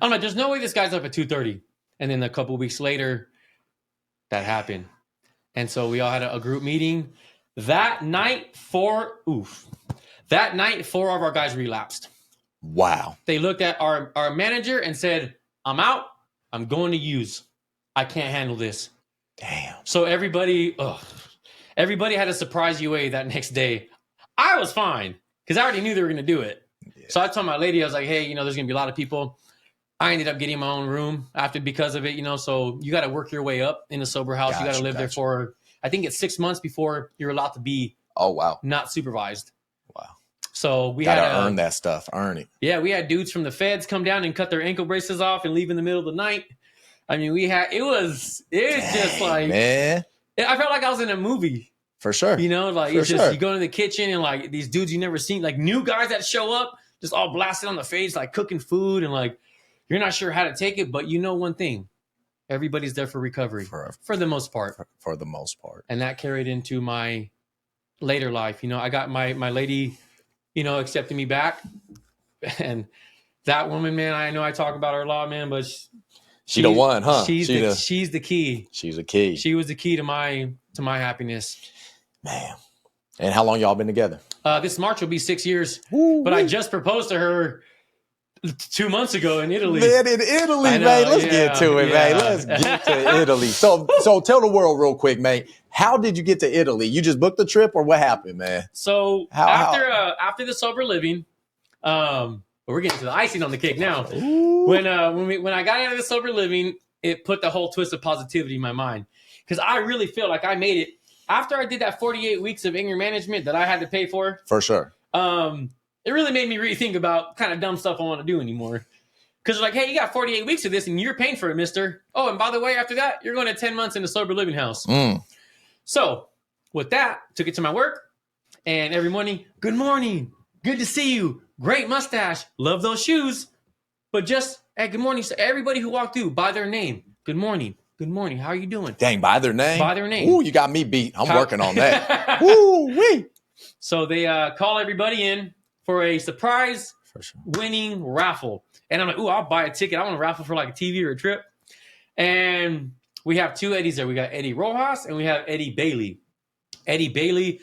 I'm like, there's no way this guy's up at 2:30. And then a couple weeks later, that happened. And so we all had a group meeting. That night, 4 of our guys relapsed. Wow. They looked at our manager and said, I'm out. I'm going to use. I can't handle this. Damn. So everybody had a surprise UA that next day. I was fine because I already knew they were going to do it. Yeah. So I told my lady, I was like, hey, there's going to be a lot of people. I ended up getting my own room because of it, so you got to work your way up in a sober house. You got to live there for, I think it's 6 months before you're allowed to be not supervised. Wow. So we had to earn that stuff, earn it. Yeah, we had dudes from the feds come down and cut their ankle braces off and leave in the middle of the night. I mean, it was just like, man. I felt like I was in a movie. For sure. You go into the kitchen and like these dudes you never seen, like new guys that show up, just all blasted on the face, like cooking food and like, you're not sure how to take it, but one thing, everybody's there for recovery for the most part. For the most part. And that carried into my later life. I got my lady, accepting me back. And that woman, man, I know I talk about her a lot, man, but she the one, huh? She's the key. She's a key. She was the key to my happiness. Man. And how long y'all been together? This March will be 6 years. Ooh, but I just proposed to her 2 months ago in Italy. Man, in Italy, man. Let's get to it, man. Let's get to Italy. So tell the world real quick, man. How did you get to Italy? You just booked the trip or what happened, man? So after the sober living, we're getting to the icing on the cake now. Ooh. When I got out of the sober living, it put the whole twist of positivity in my mind. Because I really feel like I made it. After I did that 48 weeks of anger management that I had to pay for. For sure. It really made me rethink about kind of dumb stuff I want to do anymore. Because they're like, hey, you got 48 weeks of this and you're paying for it, mister. Oh, and by the way, after that, you're going to 10 months in a sober living house. So with that, took it to my work. And every morning, good morning. Good to see you. Great mustache. Love those shoes. But just, hey, good morning. So everybody who walked through, by their name. Good morning. Good morning. How are you doing? Dang, by their name? By their name. Ooh, you got me beat. I'm working on that. Woo-wee. So they call everybody in for a surprise winning raffle. And I'm like, ooh, I'll buy a ticket. I want to raffle for like a TV or a trip. And we have 2 Eddies there. We got Eddie Rojas and we have Eddie Bailey. Eddie Bailey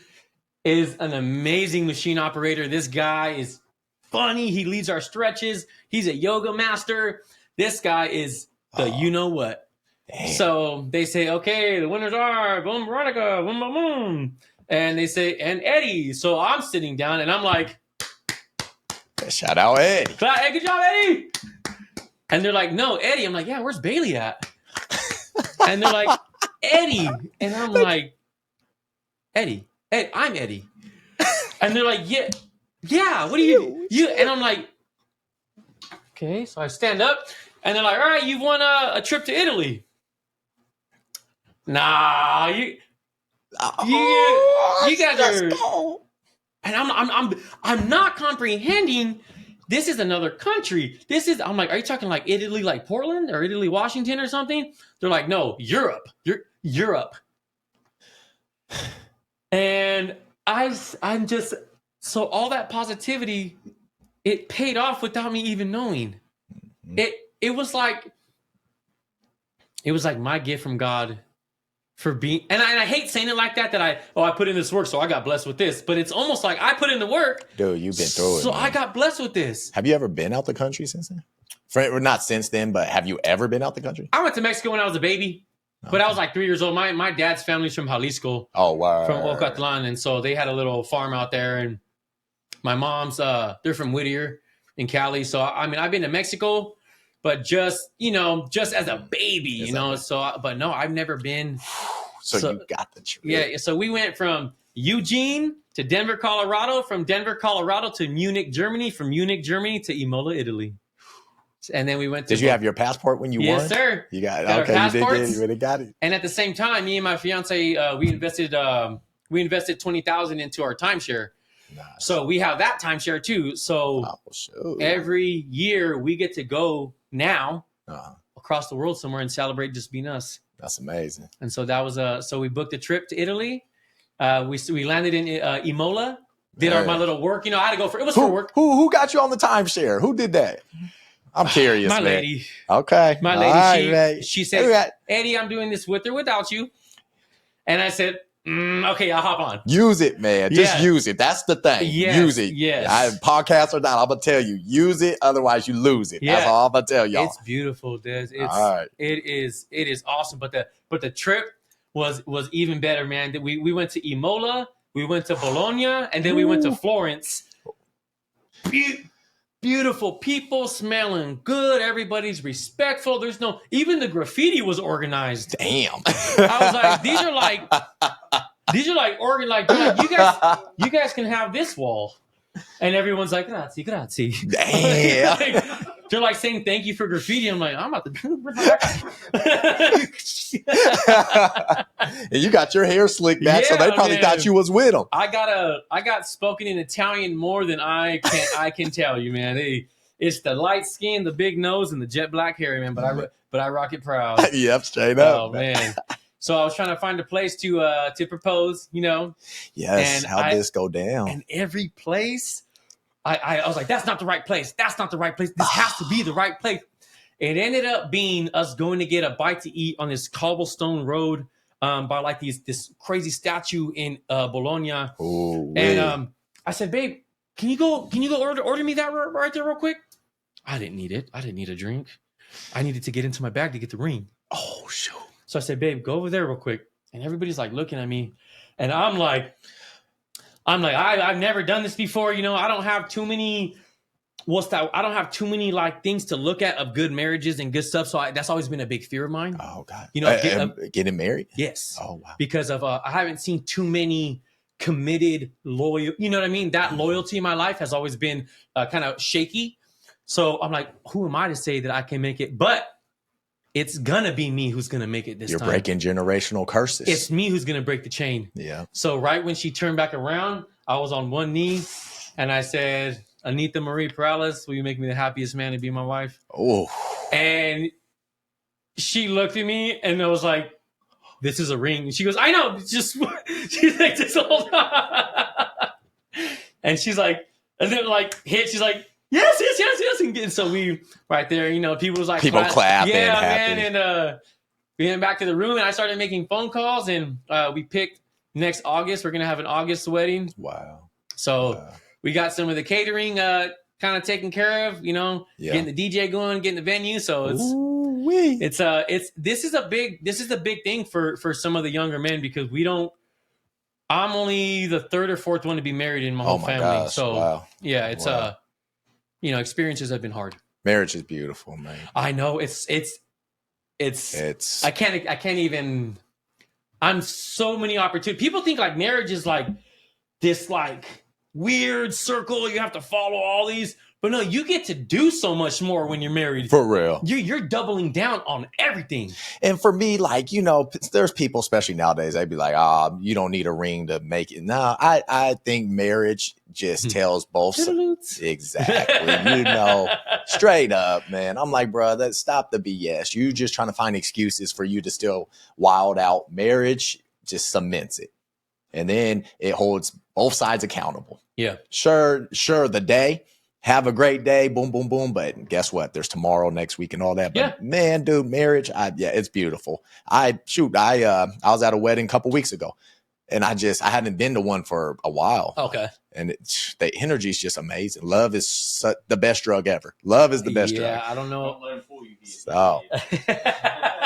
is an amazing machine operator. This guy is funny. He leads our stretches. He's a yoga master. This guy is the you-know-what. Damn. So they say, okay, the winners are boom, Veronica, boom, boom, boom. And they say, and Eddie. So I'm sitting down and I'm like, shout out Eddie. Hey, good job, Eddie. And they're like, no, Eddie. I'm like, yeah, where's Bailey at? And they're like, Eddie. And I'm like, Eddie, I'm Eddie. And they're like, yeah, what do you? And I'm like, okay. So I stand up and they're like, all right, you've won a trip to Italy. Nah, you guys are. Go. And I'm not comprehending. This is another country. I'm like, are you talking like Italy, like Portland or Italy, Washington or something? They're like, no, Europe. Europe. And I'm just, so all that positivity, it paid off without me even knowing. It was like my gift from God for being, and I hate saying it like that, I put in this work, so I got blessed with this. But it's almost like I put in the work. Dude, you've been through it. So man. I got blessed with this. Have you ever been out the country since then? Not since then, but have you ever been out the country? I went to Mexico when I was a baby, but I was like 3 years old. My dad's family's from Jalisco. Oh, wow. From Ocatlan, and so they had a little farm out there, and my mom's they're from Whittier in Cali. So I mean, I've been to Mexico, but just as a baby, but no, I've never been. So you got the trip. Yeah, so we went from Eugene to Denver, Colorado, from Denver, Colorado to Munich, Germany, from Munich, Germany to Imola, Italy. And then we went to... Did you have your passport when you won? Yes, sir. You got it. Got Okay, our you did. passports. You really got it. And at the same time, me and my fiance, we invested $20,000 into our timeshare. Nice. So we have that timeshare too. So every year we get to go now across the world somewhere and celebrate just being us. That's amazing. And so that was so we booked a trip to Italy. We landed in Imola. Did my little work. I had to go for it. Was for work. Who got you on the timeshare? Who did that? I'm curious. My man. lady. Okay. My lady. Right, she said, Eddie, I'm doing this with or without you. And I said, okay, I'll hop on. Use it, man. Just use it. That's the thing. Yes, use it. Yes. Podcast or not, I'm gonna tell you. Use it, otherwise you lose it. That's all I'm gonna tell y'all. It's beautiful, Des. It is awesome. But the trip was even better, man. We went to Imola, we went to Bologna, and then we went to Florence. Beautiful people, smelling good. Everybody's respectful. There's even the graffiti was organized. Damn. I was like, these are like organized. You guys can have this wall. And everyone's like, grazie, grazie. Damn. They're like saying thank you for graffiti. I'm like, I'm about to. And you got your hair slicked back, so they probably thought you was with them. I got spoken in Italian more than I can tell you, man. It's the light skin, the big nose, and the jet black hair, man. But I rock it proud. Yep, straight up. Oh man. So I was trying to find a place to propose, Yes. And how'd this go down? And every place. I was like, that's not the right place. That's not the right place. This has to be the right place. It ended up being us going to get a bite to eat on this cobblestone road by like this crazy statue in Bologna. Ooh, and I said, babe, can you go order me that right there real quick? I didn't need it. I didn't need a drink. I needed to get into my bag to get the ring. Oh, shoot. So I said, babe, go over there real quick. And everybody's like looking at me. And I'm like, I've never done this before. I don't have too many. I don't have too many like things to look at of good marriages and good stuff. So that's always been a big fear of mine. Oh God. Getting married. Yes. Oh wow. Because of I haven't seen too many committed loyal. You know what I mean? That loyalty in my life has always been kind of shaky. So I'm like, who am I to say that I can make it? But it's gonna be me who's gonna make it this time. You're breaking generational curses. It's me who's gonna break the chain. Yeah. So right when she turned back around, I was on one knee, and I said, "Anita Marie Perales, will you make me the happiest man to be my wife?" Oh. And she looked at me, and I was like, "This is a ring." And she goes, "I know. Just she's like, just hold on." And she's like, and then like hit. She's like, yes. And so we right there, people was like clapping. Yeah, man. And we went back to the room and I started making phone calls and we picked next August. We're gonna have an August wedding. Wow. So we got some of the catering kind of taken care of, getting the DJ going, getting the venue. So this is a big thing for some of the younger men because I'm only the third or fourth one to be married in my whole family. Gosh. So it's experiences have been hard. Marriage is beautiful, man. I know it's I can't even. I'm so many opportunities. People think like marriage is like this like weird circle. You have to follow all these, but no, you get to do so much more when you're married. For real, you're doubling down on everything. And for me, like there's people, especially nowadays, they'd be like, you don't need a ring to make it. No, I think marriage just tells both sides. Exactly. Straight up, man. I'm like, bro, stop the BS. You just trying to find excuses for you to still wild out. Marriage just cements it. And then it holds both sides accountable. Yeah. Sure. The day have a great day, boom, boom, boom. But guess what? There's tomorrow, next week, and all that. But Yeah. man, dude, marriage, it's beautiful. I was at a wedding a couple weeks ago, and I hadn't been to one for a while. Okay. And the energy is just amazing. Love is the best drug ever. Love is the best drug. Yeah, I don't know. So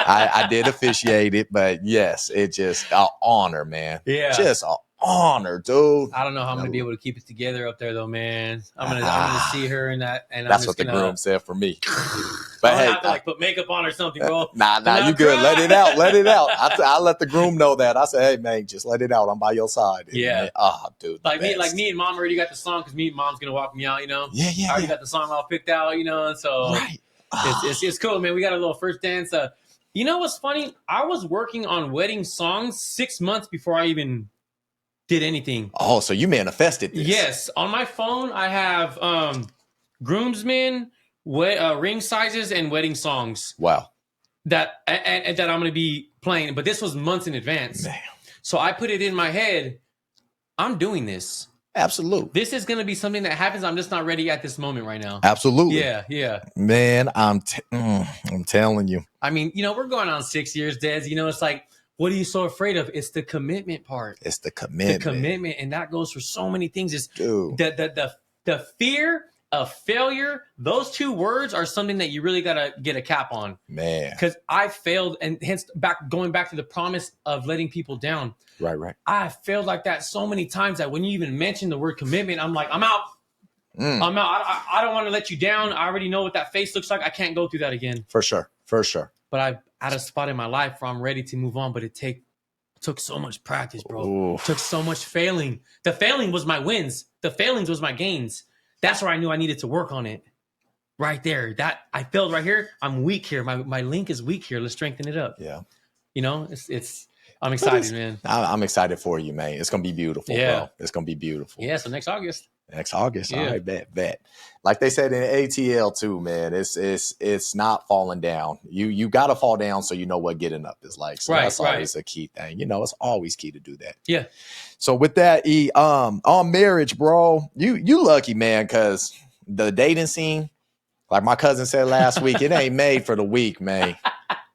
I did officiate it, but yes, it's just an honor, man. Yeah. Just an honor, dude. I don't know how I'm gonna be able to keep it together up there though, man. I'm gonna see her in that, and That's I'm what just the gonna, groom said for me. I'm But gonna hey, have to like put makeup on or something, bro. nah, And you good. Let it out. Let it out. I let the groom know that. I said, hey, man, just let it out. I'm by your side. And, Yeah. man, oh, dude. Like best. me and mom already got the song because me and mom's gonna walk me out, you know. Yeah, I already got the song all picked out, you know. So Right. it's cool, man. We got a little first dance. You know what's funny? I was working on wedding songs 6 months before I even did anything. Oh, so you manifested this. Yes, on my phone I have groomsmen, ring sizes, and wedding songs Wow. that and that I'm going to be playing. But this was months in advance, Man. so I put it in my head. I'm doing this. Absolutely. This is going to be something that happens. I'm just not ready at this moment right now. Absolutely. Yeah. Man, I'm telling you. I mean, you know, we're going on 6 years, Des. You know, it's like, what are you so afraid of? It's the commitment part. It's the commitment. The commitment, and that goes for so many things. It's Dude. the fear of failure. Those two words are something that you really gotta get a cap on. Man. Because I failed, and hence going back to the promise of letting people down. Right. I failed like that so many times that when you even mention the word commitment, I'm like, I'm out. I'm out. I don't want to let you down. I already know what that face looks like. I can't go through that again. For sure. But I'm at a spot in my life where I'm ready to move on. But it took so much practice, bro. Ooh. Took so much failing. The failing was my wins. The failings was my gains. That's where I knew I needed to work on it. Right there. That I failed right here. I'm weak here. My link is weak here. Let's strengthen it up. Yeah. You know, I'm excited, man. I'm excited for you, man. It's gonna be beautiful, bro. It's gonna be beautiful. Yeah, so next August. Next August. Yeah. All right, bet. Like they said in ATL too, man. It's not falling down. You gotta fall down so you know what getting up is like. So that's always a key thing. You know, it's always key to do that. Yeah. So with that, on marriage, bro, you lucky, man, because the dating scene, like my cousin said last week, it ain't made for the weak, man.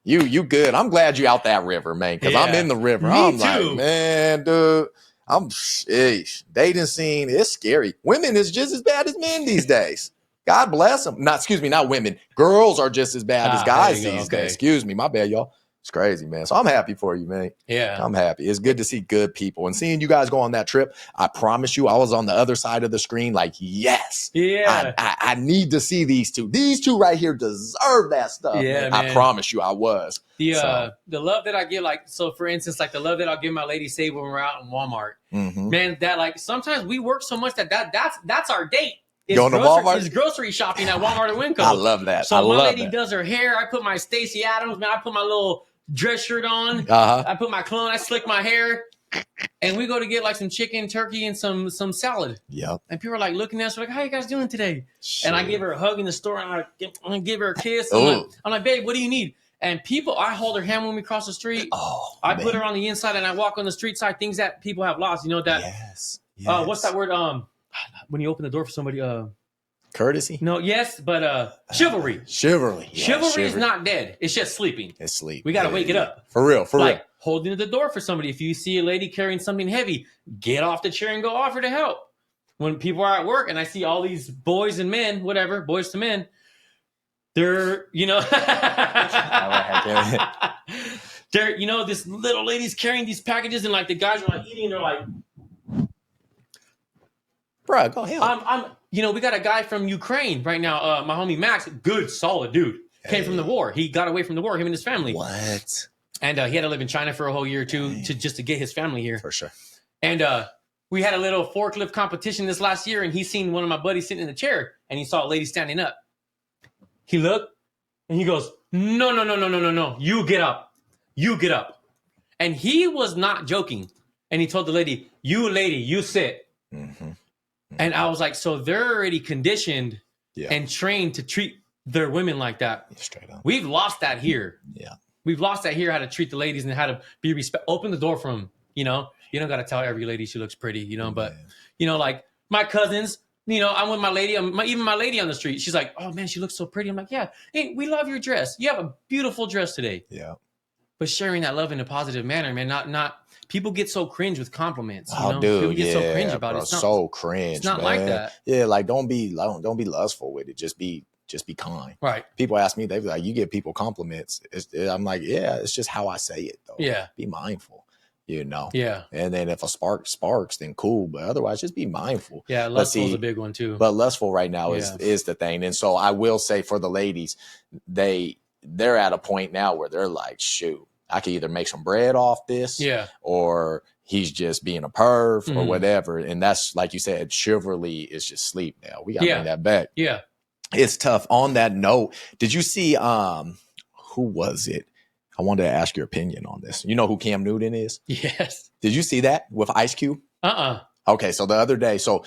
You good. I'm glad you out that river, man, because I'm in the river. Me I'm too. like, man, dude, dating scene is scary. Women is just as bad as men these days. God bless them. Not women. Girls are just as bad as guys these days. Excuse me. My bad, y'all. It's crazy, man. So I'm happy for you, man. Yeah. I'm happy. It's good to see good people. And seeing you guys go on that trip, I promise you, I was on the other side of the screen like, yes. Yeah. I need to see these two. These two right here deserve that stuff. Yeah, man. I promise you I was. The love that I give, like, so for instance, like the love that I'll give my lady Save when we're out in Walmart. Mm-hmm. Man, that like sometimes we work so much that's our date. Going to Walmart? Is grocery shopping at Walmart or Winco. I love that. So my lady does her hair. I put my Stacey Adams, man. I put my little dress shirt on. I put my cologne. I slick my hair. And we go to get like some chicken, turkey, and some salad. Yep. And people are like looking at us like, how you guys doing today? Shit. And I give her a hug in the store, and I give her a kiss. I'm like, babe, what do you need? And I hold her hand when we cross the street. I put her on the inside, and I walk on the street side, things that people have lost. You know that? Yes. What's that word? When you open the door for somebody, courtesy? No, yes, but chivalry. Chivalry. Yeah, chivalry is not dead. It's just sleeping. It's sleep. We got to wake it up. For real. Like holding the door for somebody. If you see a lady carrying something heavy, get off the chair and go offer to help. When people are at work and I see all these boys and men, whatever, boys to men, they're, you know, this little lady's carrying these packages and like the guys are like eating and they're like, bro, go ahead. We got a guy from Ukraine right now. My homie Max, good, solid dude. Came from the war. He got away from the war, him and his family. What? And he had to live in China for a whole year or two just to get his family here. For sure. And we had a little forklift competition this last year, and he seen one of my buddies sitting in the chair, and he saw a lady standing up. He looked, and he goes, no, you get up. You get up. And he was not joking. And he told the lady, you sit. Mm-hmm. And I was like, so they're already conditioned and trained to treat their women like that. Straight up. We've lost that here. Yeah. We've lost that here, how to treat the ladies and how to be open the door for them. You know, you don't got to tell every lady she looks pretty, but, like my cousins, You know, I'm with my lady, even my lady on the street. She's like, "Oh man, she looks so pretty." I'm like, "Yeah, hey, we love your dress. You have a beautiful dress today." Yeah. But sharing that love in a positive manner, man. Not people get so cringe with compliments. You Oh, know, people dude, get so cringe yeah, about bro, it. so It's cringe, not like man. that, Yeah, like don't be lustful with it. Just be kind. right? People ask me, they be like, "You give people compliments?" I'm like, "Yeah, it's just how I say it, though. Yeah, Be mindful, you know." yeah, And then if a spark sparks, then cool. But otherwise, just be mindful. yeah. But Lustful's a see, big one too. but lustful right now Yeah. is the thing. And so I will say for the ladies, they're at a point now where they're like, shoot, I can either make some bread off this, Yeah, or he's just being a perv or Mhm. whatever. And that's, like you said, chivalry is just sleep now. We gotta Yeah. bring that back. yeah. It's tough. On that note, did you see who was it? I wanted to ask your opinion on this. You know who Cam Newton is? Yes. Did you see that with Ice Cube? Okay, so the other day, so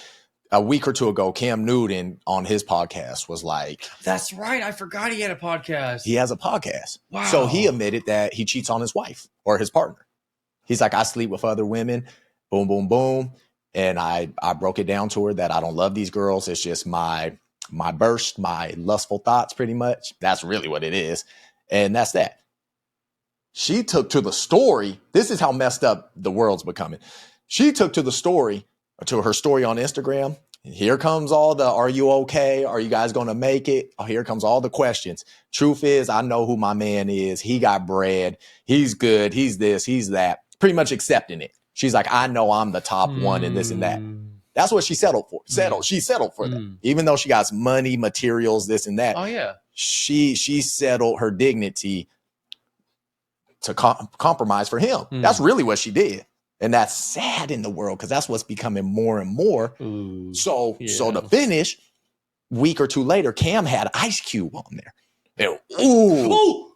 a week or two ago, Cam Newton on his podcast was like, That's right. I forgot he had a podcast. he has a podcast. Wow. So he admitted that he cheats on his wife or his partner. He's like, I sleep with other women, boom, boom, boom. And I broke it down to her that I don't love these girls. It's just my burst, my lustful thoughts, pretty much. That's really what it is. And that's that. She took to the story. This is how messed up the world's becoming. She took to the story, to her story on Instagram. Here comes all the, are you okay? Are you guys going to make it? Oh, here comes all the questions. Truth is, I know who my man is. He got bread. He's good. He's this, he's that. Pretty much accepting it. She's like, I know I'm the top one and this and that. That's what she settled for. She settled for that. Even though she got money, materials, this and that. Oh yeah. She settled her dignity to compromise for him. That's really what she did. And that's sad in the world because that's what's becoming more and more. Ooh, So yeah. to finish, week or two later, Cam had Ice Cube on there. And, ooh.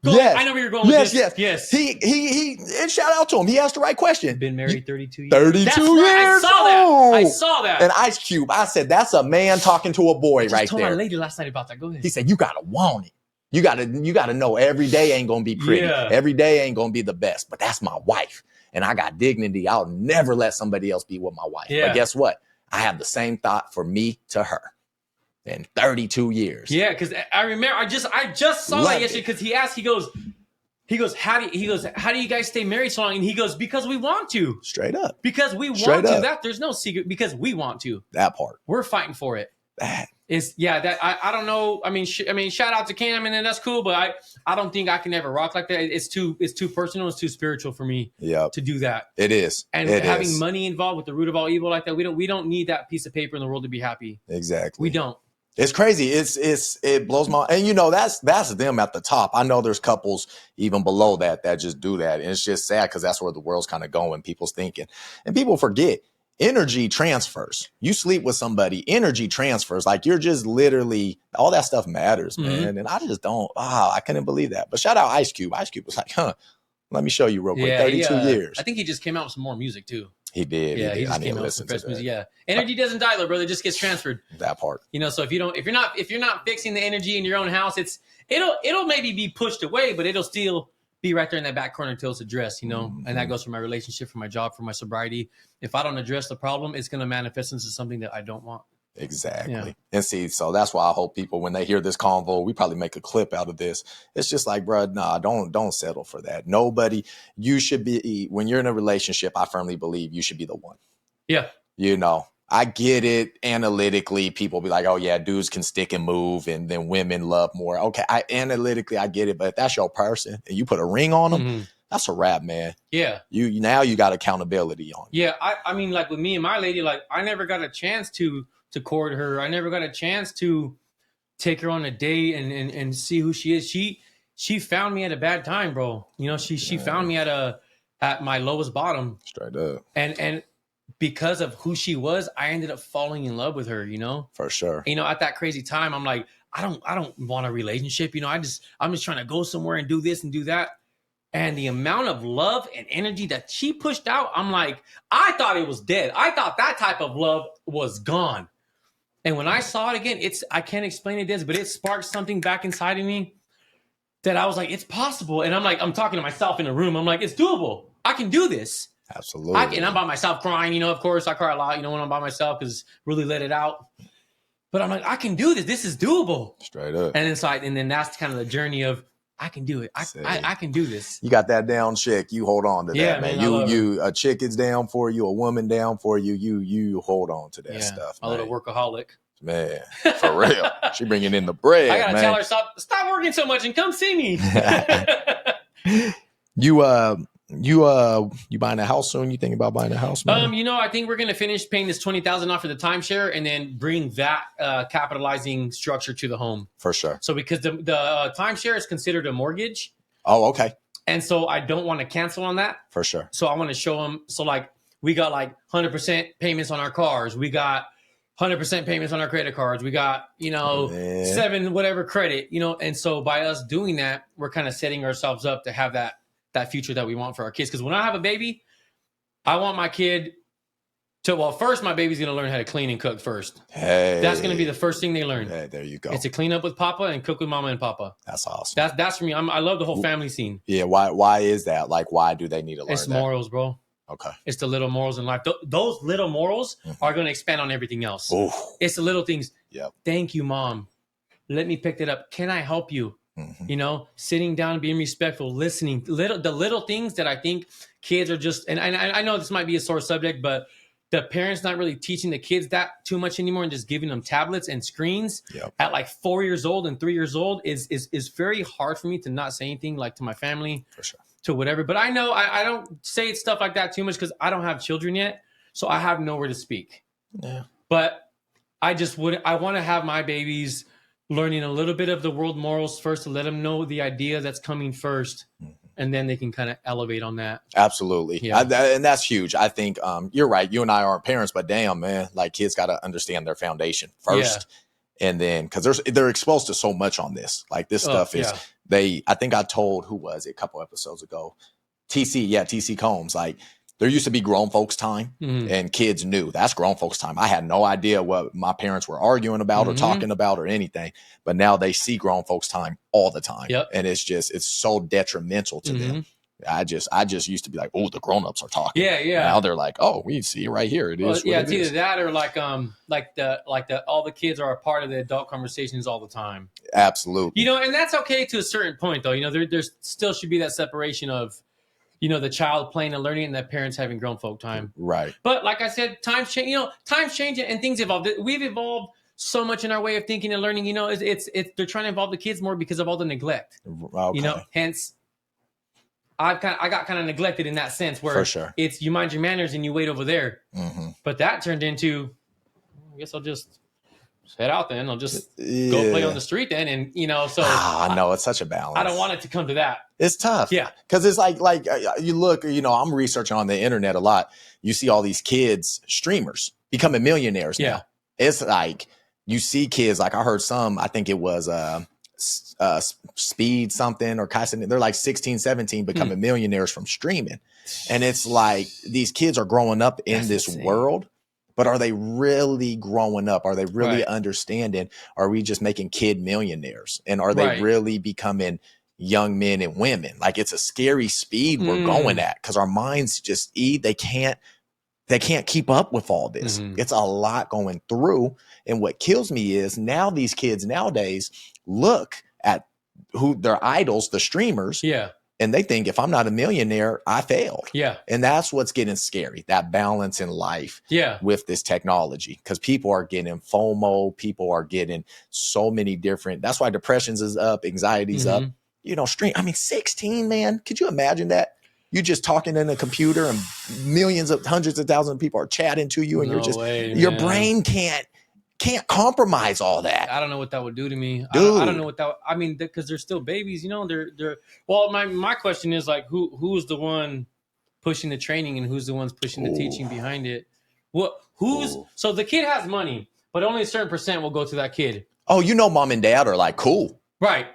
Yes. I know where you're going with this. Yes. He and shout out to him. He asked the right question. Been married 32 years. 32 That's years. Right. I saw that. And Ice Cube, I said, that's a man talking to a boy right told there. my lady last night about that. Go ahead. He said, you gotta want it. You gotta know every day ain't gonna be pretty. Yeah. Every day ain't gonna be the best. But that's my wife. And I got dignity. I'll never let somebody else be with my wife. Yeah. But guess what? I have the same thought for me to her in 32 years. Yeah, because I remember I just saw Loved that yesterday because he asked, he goes, how do you guys stay married so long? And he goes, because we want to. Straight up. Because we want Straight to. up. That there's no secret. Because we want to. That part. We're fighting for it. That. I don't know. I mean, shout out to Cam, and then that's cool. But I don't think I can ever rock like that. It's too personal. It's too spiritual for me. Yep. To do that. It is. And having money involved with the root of all evil like that, we don't need that piece of paper in the world to be happy. Exactly. We don't. It's crazy. It blows my, and you know, that's them at the top. I know there's couples even below that just do that. And it's just sad because that's where the world's kind of going. People's thinking, and people forget energy transfers. You sleep with somebody, energy transfers. Like you're just literally, all that stuff matters, man. And I just don't, I couldn't believe that. But shout out Ice Cube. Ice Cube was like, let me show you real quick. 32 years. I think he just came out with some more music too. He did. Yeah, he just came out with some fresh music. Yeah, energy doesn't die, though, brother. It just gets transferred. That part. You know, so if you're not fixing the energy in your own house, it'll maybe be pushed away, but it'll still be right there in that back corner until it's addressed. You know, and that goes for my relationship, for my job, for my sobriety. If I don't address the problem, it's going to manifest into something that I don't want. Exactly. Yeah. And see, so that's why I hope people, when they hear this convo, we probably make a clip out of this. It's just like, bro, nah, don't settle for that. Nobody, you should be, when you're in a relationship, I firmly believe you should be the one. Yeah. You know, I get it analytically. People be like, oh yeah, dudes can stick and move and then women love more. Okay. Analytically, I get it. But if that's your person and you put a ring on them, that's a wrap, man. Yeah. You got accountability on you. Yeah. I mean, like with me and my lady, like I never got a chance to court her. I never got a chance to take her on a date and see who she is. She found me at a bad time, bro. You know, she found me at my lowest bottom. Straight up. And because of who she was, I ended up falling in love with her, you know? For sure. You know, at that crazy time, I'm like, I don't want a relationship. You know, I'm just trying to go somewhere and do this and do that. And the amount of love and energy that she pushed out, I'm like, I thought it was dead. I thought that type of love was gone. And when I saw it again, I can't explain it, but it sparked something back inside of me that I was like, it's possible. And I'm talking to myself in a room. I'm like, it's doable. I can do this. Absolutely. And I'm by myself crying, you know, of course I cry a lot, you know, when I'm by myself because really let it out. But I'm like, I can do this. This is doable. Straight up. And it's like, and then that's kind of the journey of I can do it. I can do this. You got that down chick. You hold on to that, man. I love You a chick is down for you, a woman down for you. You hold on to that stuff. A little workaholic. Man, for real. She bringing in the bread. I gotta man. tell her stop working so much and come see me. You buying a house soon? You think about buying a house, man? You know, I think we're gonna finish paying this $20,000 off for the timeshare and then bring that capitalizing structure to the home. For sure. So because the timeshare is considered a mortgage. Oh, okay. And so I don't want to cancel on that. For sure. So I want to show them. So like we got like 100% payments on our cars. We got 100% payments on our credit cards. We got, you know, 7 whatever credit, you know. And so by us doing that, we're kind of setting ourselves up to have that future that we want for our kids. Because when I have a baby, I want my kid to, well, first my baby's going to learn how to clean and cook first. Hey. That's going to be the first thing they learn. Hey, there you go. It's to clean up with Papa and cook with Mama and Papa. That's awesome. That's for me. I love the whole family scene. Yeah. Why is that? Like, why do they need to learn It's that? morals, bro. Okay. It's the little morals in life. Those little morals are going to expand on everything else. Oof. It's the little things. Yep. Thank you, Mom. Let me pick that up. Can I help you? Mm-hmm. You know, sitting down, being respectful, listening. The little things that I think kids are just, and I know this might be a sore subject, but the parents not really teaching the kids that too much anymore and just giving them tablets and screens at like 4 years old and 3 years old is very hard for me to not say anything like to my family. For sure. To whatever. But I know I don't say stuff like that too much because I don't have children yet. So I have nowhere to speak. Yeah. But I want to have my babies learning a little bit of the world morals first to let them know the idea that's coming first. And then they can kind of elevate on that. Absolutely. Yeah. And that's huge. I think you're right. You and I aren't parents, but damn, man, like kids got to understand their foundation first. Yeah. And then, because they're exposed to so much on this. Like this stuff is, I think I told, who was it, a couple episodes ago? TC Combs. Like there used to be grown folks time and kids knew that's grown folks time. I had no idea what my parents were arguing about or talking about or anything, but now they see grown folks time all the time. Yep. And it's so detrimental to them. I just used to be like, oh, the grown-ups are talking. Yeah. Now they're like, oh, we see right here. It is. Yeah, it's either that or like all the kids are a part of the adult conversations all the time. Absolutely. You know, and that's okay to a certain point, though. You know, there still should be that separation of, you know, the child playing and learning and the parents having grown folk time. Right. But like I said, times change. You know, times change and things evolve. We've evolved so much in our way of thinking and learning. You know, it's they're trying to involve the kids more because of all the neglect. Okay. You know, hence. I got kind of neglected in that sense where it's you mind your manners and you wait over there. But that turned into, I guess I'll just head out then. I'll just go play on the street then. And, you know, so. I know it's such a balance. I don't want it to come to that. It's tough. Yeah. Because it's like you look, you know, I'm researching on the internet a lot. You see all these kids, streamers, becoming millionaires now. It's like you see kids, like I heard some, I think it was Speed something or Kyson, they're like 16, 17 becoming millionaires from streaming. And it's like these kids are growing up in this world, but are they really growing up? Are they really understanding? Are we just making kid millionaires? And are they really becoming young men and women? Like it's a scary speed we're going at because our minds just they can't keep up with all this. It's a lot going through. And what kills me is now these kids nowadays look at who their idols, the streamers. Yeah. And they think if I'm not a millionaire, I failed. Yeah. And that's what's getting scary, that balance in life with this technology. Because people are getting FOMO. People are getting so many different. That's why depressions is up, anxiety's up. You know, 16, man. Could you imagine that? You just talking in a computer and hundreds of thousands of people are chatting to you and your brain can't compromise all that. I don't know what that would do to me. I don't know what that. I mean, because they're still babies, you know. They're. Well, my question is like, who's the one pushing the training and who's the ones pushing the teaching behind it? So the kid has money, but only a certain percent will go to that kid. Oh, you know, mom and dad are like cool. Right.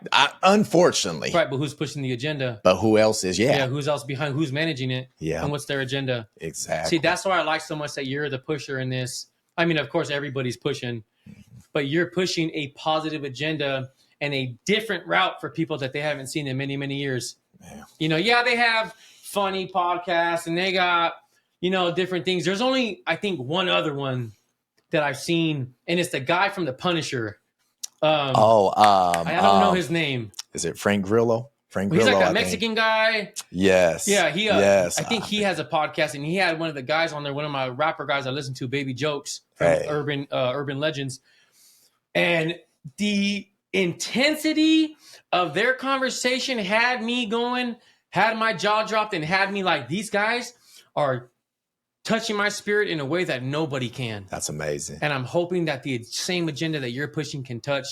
Unfortunately. Right. But who's pushing the agenda? But who else is? Yeah. Who's else behind? Who's managing it? Yeah. And what's their agenda? Exactly. See, that's why I like so much that you're the pusher in this. I mean, of course, everybody's pushing, but you're pushing a positive agenda and a different route for people that they haven't seen in many, many years. Yeah. You know, they have funny podcasts, and they got, different things. There's only, I think, one other one that I've seen, and it's the guy from The Punisher. I don't know his name. Is it Frank Grillo? Frank He's Grillo, like a Mexican guy. Yes. Yeah, yes. I think he has a podcast, and he had one of the guys on there, one of my rapper guys I listen to, Baby Jokes from Hey. Urban Legends. And the intensity of their conversation had me going, had my jaw dropped, and had me like, these guys are touching my spirit in a way that nobody can. That's amazing. And I'm hoping that the same agenda that you're pushing can touch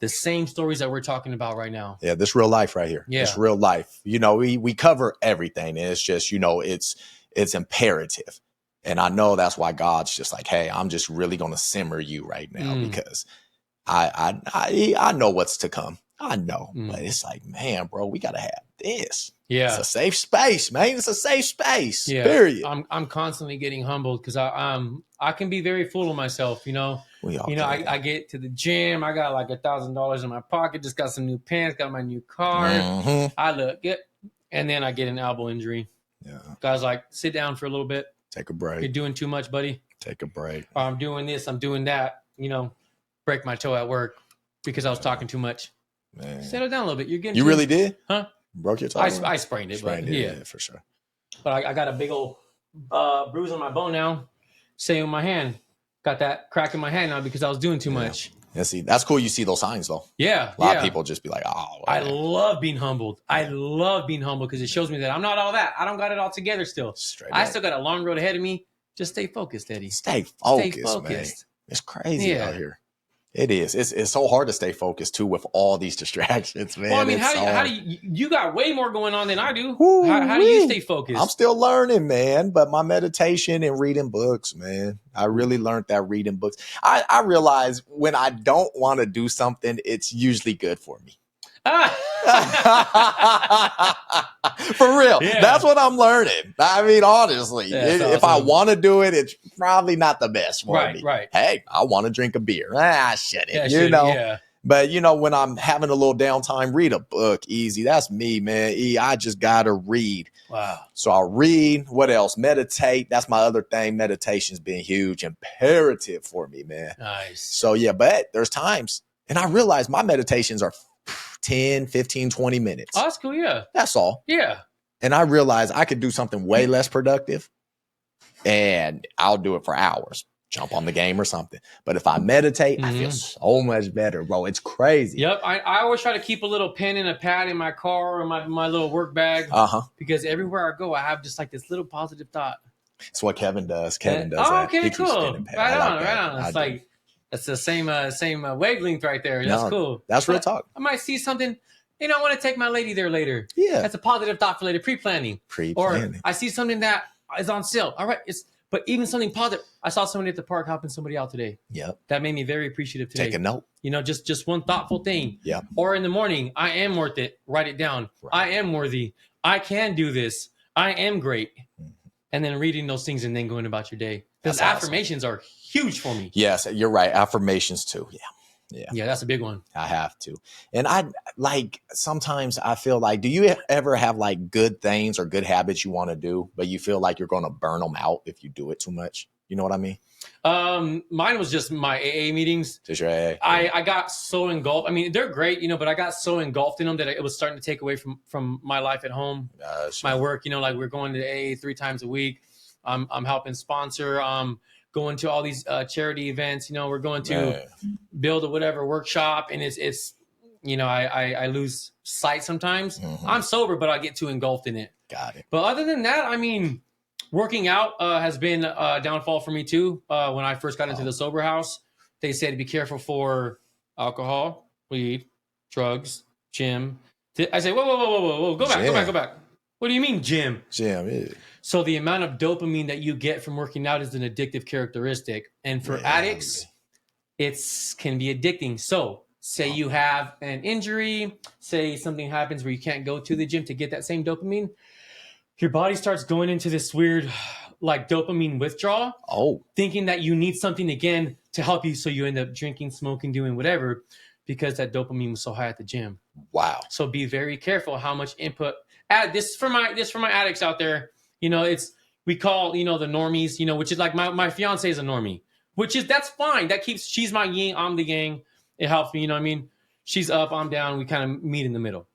the same stories that we're talking about right now. Yeah, this real life right here. Yeah. It's real life. We cover everything, and it's just, it's imperative. And I know that's why God's just like, hey, I'm just really going to simmer you right now because I know what's to come. I know, but it's like, man, bro, we got to have this. Yeah. It's a safe space, man. It's a safe space. Yeah. Period. I'm constantly getting humbled because I can be very full of myself, We all I get to the gym, I got like $1,000 in my pocket, just got some new pants, got my new car. Mhm. I look good. And then I get an elbow injury. Yeah. Guys like, sit down for a little bit. Take a You're break. doing too much, buddy. Take a break. Or I'm doing this, I'm doing that, break my toe at work because I was talking too much. Man. Settle down a little bit. You're getting You too- really did? Huh? Broke your toe? I sprained it, Sprained but it, yeah. for sure. But I got a big old bruise on my bone now. Same with my hand. Got that crack in my hand now because I was doing too much. Yeah, see, that's cool. You see those signs though. Yeah. A lot of people just be like, oh. I man. love being humbled. I love being humbled because it shows me that I'm not all that. I don't got it all together still. Straight I up. still got a long road ahead of me. Just stay focused, Eddie. Stay focused, Stay man. focused. It's crazy Yeah. out here. It is. It's so hard to stay focused too with all these distractions, man. Well, I mean, It's how hard. do you got way more going on than I do? Woo, How do you wee. stay focused? I'm still learning, man. But my meditation and reading books, man. I really learned that reading books. I realize when I don't want to do something, it's usually good for me. For real. Yeah. That's what I'm learning. I mean, honestly, That's if I awesome. want to do it, it's probably not the best for me. Right. Hey, I want to drink a beer. Shit it. Yeah, Yeah. But when I'm having a little downtime, read a book. Easy. That's me, man. I just gotta read. Wow. So I'll read. What else? Meditate. That's my other thing. Meditation's been huge, imperative for me, man. Nice. So yeah, but there's times, and I realize my meditations are 10, 15, 20 minutes. Oh, that's cool. Yeah. That's all. Yeah. And I realize I could do something way less productive, and I'll do it for hours. Jump on the game or something. But if I meditate, I feel so much better, bro. It's crazy. Yep. I always try to keep a little pen and a pad in my car or my little work bag because everywhere I go, I have just like this little positive thought. It's what Kevin does. Kevin does Oh, that. okay, He keeps cool. pen and pad. Right I on, like right that. on. It's I like do. that's the same wavelength right there. That's No, cool. That's real But talk. I might see something. I want to take my lady there later. Yeah. That's a positive thought for later. Pre-planning. Pre-planning. Or I see something that is on sale. All right. But even something positive. I saw somebody at the park helping somebody out today. Yep. That made me very appreciative today. Take a note. Just one thoughtful thing. Yep. Or in the morning, I am worth it. Write it down. Right. I am worthy. I can do this. I am great. Mhm. And then reading those things and then going about your day. Because That's awesome. affirmations are huge for me. Yes, you're right. Affirmations too. Yeah, that's a big one. I have to. And sometimes I feel like, do you ever have like good things or good habits you want to do, but you feel like you're going to burn them out if you do it too much? You know what I mean? Mine was just my AA meetings. Just your AA. I got so engulfed. I mean, they're great, but I got so engulfed in them that it was starting to take away from my life at home, my work. Like we're going to AA 3 times a week. I'm helping sponsor. Going to all these charity events. We're going to build a whatever workshop, and it's I lose sight sometimes. I'm sober, but I get too engulfed in it. Got it. But other than that, I mean, working out has been a downfall for me too. When I first got into the sober house, they said to be careful for alcohol, weed, drugs, gym. I say, whoa, go back. What do you mean, gym? Gym, yeah. So the amount of dopamine that you get from working out is an addictive characteristic. And for addicts, it can be addicting. So say you have an injury, say something happens where you can't go to the gym to get that same dopamine, your body starts going into this weird like dopamine withdrawal, thinking that you need something again to help you. So you end up drinking, smoking, doing whatever because that dopamine was so high at the gym. Wow. So be very careful how much input this is for my addicts out there. You know, we call, you know, the normies, you know, which is like my fiance is a normie, that's fine. She's my yin, I'm the yang. It helps me, you know what I mean? She's up, I'm down. We kind of meet in the middle.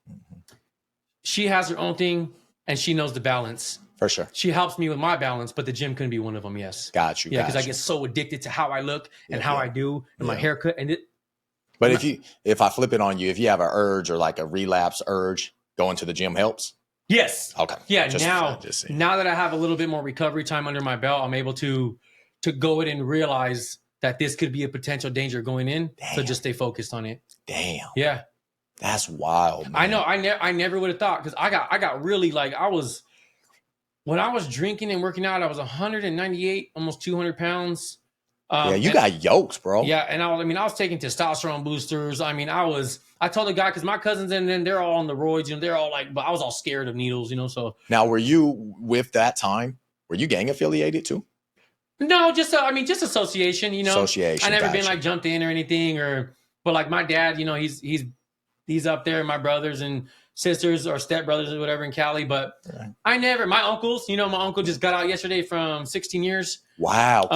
She has her own thing and she knows the balance. For sure. She helps me with my balance, but the gym couldn't be one of them. Yes. Got you. Yeah. Cause I get so addicted to how I look and how I do and my haircut But if I flip it on you, if you have an urge or like a relapse urge, going to the gym helps. Yes. Okay. Yeah. Now that I have a little bit more recovery time under my belt, I'm able to go in and realize that this could be a potential danger going in. Damn. So just stay focused on it. Damn. Yeah. That's wild, man. I know. I never would have thought, because I got really, like, when I was drinking and working out, I was 198, almost 200 pounds. Yeah, you got yoked, bro. Yeah, and I was taking testosterone boosters. I mean, I told the guy, because my cousins and then they're all on the roids, you know, they're all like, but I was all scared of needles, you know. So now, were you with that time? Were you gang affiliated too? No, just association, you know. Association. I never been like jumped in or anything, but like my dad, you know, he's up there, my brothers and sisters or stepbrothers or whatever in Cali, but my uncles, you know, my uncle just got out yesterday from 16 years. Wow.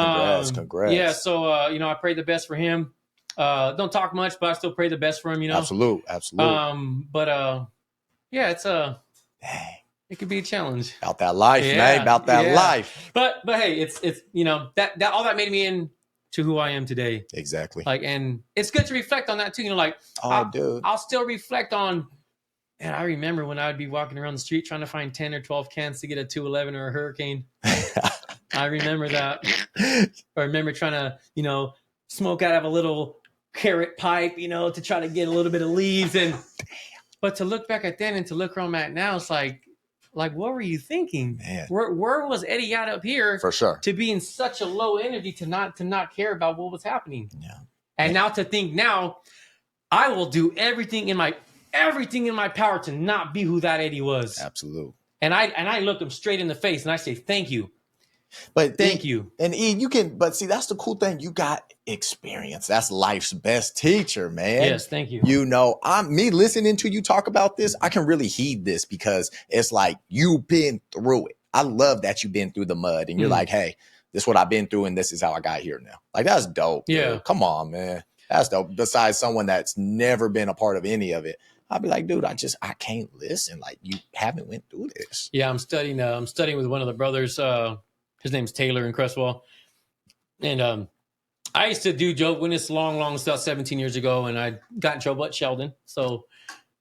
Congrats. Yeah. So, you know, I pray the best for him. Don't talk much, but I still pray the best for him, you know? Absolute. But yeah, it could be a challenge. About that life, man. About that life. But hey, it's, you know, that all that made me into who I am today. Exactly. Like, and it's good to reflect on that too. You know, like, dude, I'll still reflect on. And I remember when I would be walking around the street trying to find 10 or 12 cans to get a 211 or a Hurricane. I remember that. I remember trying to, you know, smoke out of a little carrot pipe, you know, to try to get a little bit of leaves. But to look back at then and to look where I'm at now, it's like, what were you thinking? Man. Where was Eddie at up here? For sure. To be in such a low energy to not care about what was happening. Yeah. And now to think now, I will do everything in my power to not be who that Eddie was. Absolutely. And I look him straight in the face and I say, thank you. But thank you. And you can, but see, that's the cool thing. You got experience. That's life's best teacher, man. Yes, thank you. You know, me listening to you talk about this, I can really heed this because it's like you've been through it. I love that you've been through the mud and you're like, hey, this is what I've been through and this is how I got here now. Like, that's dope. Yeah. Dude. Come on, man. That's dope. Besides someone that's never been a part of any of it, I'll be like, dude, I can't listen. Like, you haven't went through this. Yeah, I'm studying with one of the brothers. His name's Taylor in Crestwell. And I used to do joke when it's long stuff 17 years ago, and I got in trouble at Sheldon. So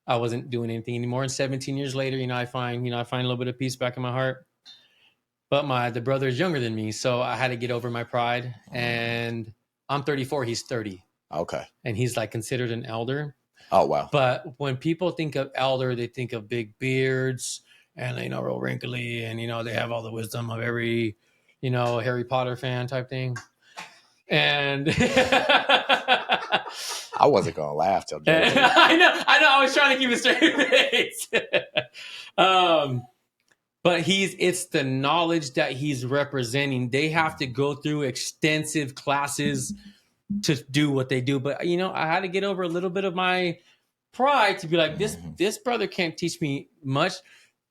I wasn't doing anything anymore. And 17 years later, I find a little bit of peace back in my heart. But the brother is younger than me, so I had to get over my pride. And I'm 34, he's 30. Okay. And he's like considered an elder. Oh, wow. But when people think of elder, they think of big beards and, real wrinkly and, they have all the wisdom of every, Harry Potter fan type thing. And I wasn't going to laugh till Joe. I know. I was trying to keep a straight face. But it's the knowledge that he's representing. They have to go through extensive classes to do what they do. But, I had to get over a little bit of my pride to be like, this brother can't teach me much,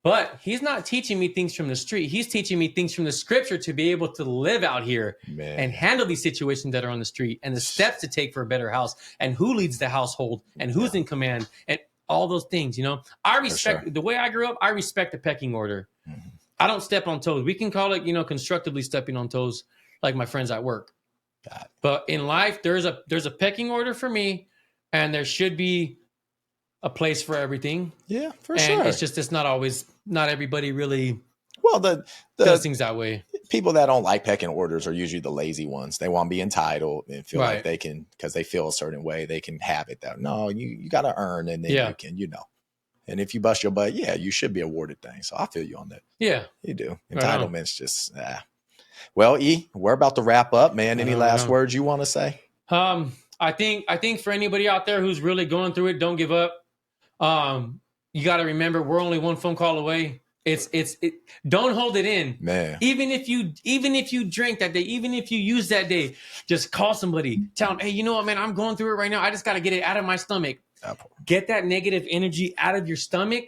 but he's not teaching me things from the street. He's teaching me things from the scripture to be able to live out here and handle these situations that are on the street and the steps to take for a better house and who leads the household and who's in command and all those things, I respect the way I grew up. I respect the pecking order. Mm-hmm. I don't step on toes. We can call it, constructively stepping on toes, like my friends at work. But in life, there's a pecking order for me, and there should be a place for everything. Yeah, for sure. And it's not everybody really the does things that way. People that don't like pecking orders are usually the lazy ones. They want to be entitled and feel like they can, because they feel a certain way, they can have it. That no, you got to earn, and then you can, And if you bust your butt, you should be awarded things. So I feel you on that. Yeah, you do. Entitlement's just Well, E, we're about to wrap up, man. Any last words you want to say? I think for anybody out there who's really going through it, don't give up. You got to remember, we're only one phone call away. Don't hold it in, man. Even if you drink that day, even if you use that day, just call somebody, tell them, hey, you know what, man, I'm going through it right now. I just got to get it out of my stomach. Get that negative energy out of your stomach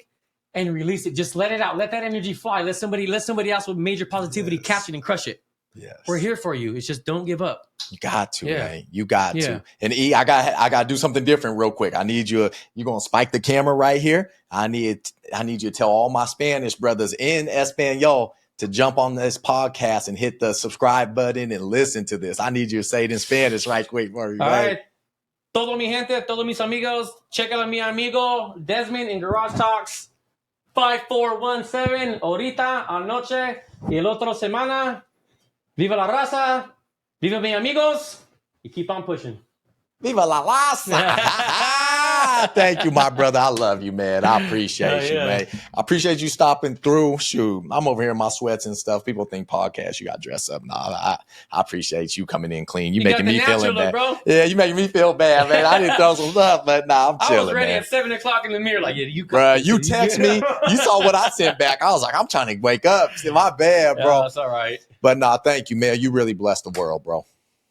and release it. Just let it out. Let that energy fly. Let somebody else with major positivity catch it and crush it. Yes. We're here for you. It's just don't give up. You got to, Yeah. man. You got Yeah. to. And E, I got to do something different real quick. I need you. You're going to spike the camera right here. I need you to tell all my Spanish brothers in Espanol to jump on this podcast and hit the subscribe button and listen to this. I need you to say it in Spanish right quick for me. All right. Todo mi gente, todos mis amigos, check out mi amigo Desmond in Garage Talks 5417 ahorita anoche y el otro semana. Viva la raza, viva mi amigos, y keep on pushing. Viva la raza. Thank you, my brother. I love you, man. I appreciate you, man. I appreciate you stopping through. Shoot, I'm over here in my sweats and stuff. People think podcast, you got to dress up. Nah, I appreciate you coming in clean. You making me feeling bad. Bro. Yeah, you making me feel bad, man. I didn't throw some stuff, but nah, I'm chilling, I was ready man. at 7 o'clock in the mirror, like, yeah, you Bruh, you text me. You saw what I sent back. I was like, I'm trying to wake up. My bad, bro. That's all right. But nah, thank you, man. You really blessed the world, bro.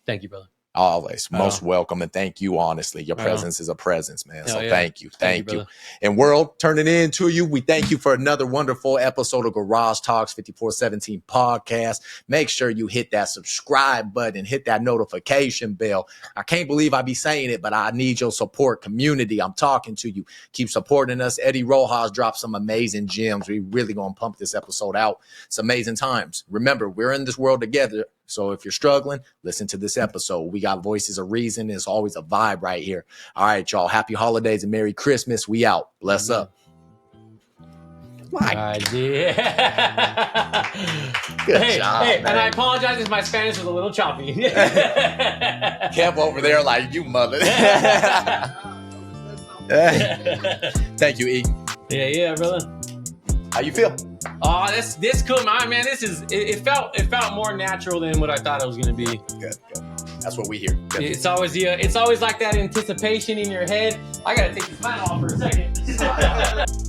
Thank you, brother. Always. Most welcome. And thank you, honestly. Your presence is a presence, man. So yeah. thank you. Thank you. Brother. And world, turning in to you. We thank you for another wonderful episode of Garage Talks 5417 podcast. Make sure you hit that subscribe button, hit that notification bell. I can't believe I be saying it, but I need your support. Community, I'm talking to you. Keep supporting us. Eddie Rojas dropped some amazing gems. We really going to pump this episode out. It's amazing times. Remember, we're in this world together. So if you're struggling, listen to this episode. We got Voices of Reason. It's always a vibe right here. All right, y'all. Happy holidays and Merry Christmas. We out. Bless up. My idea. Good job, man. man. And I apologize if my Spanish was a little choppy. Kev over there like, you mother. Thank you, E. Yeah, brother. How you feel? Oh, this cool, man. This is it felt more natural than what I thought it was gonna be. Good. That's what we hear. Good. It's always like that anticipation in your head. I gotta take this fan off for a second.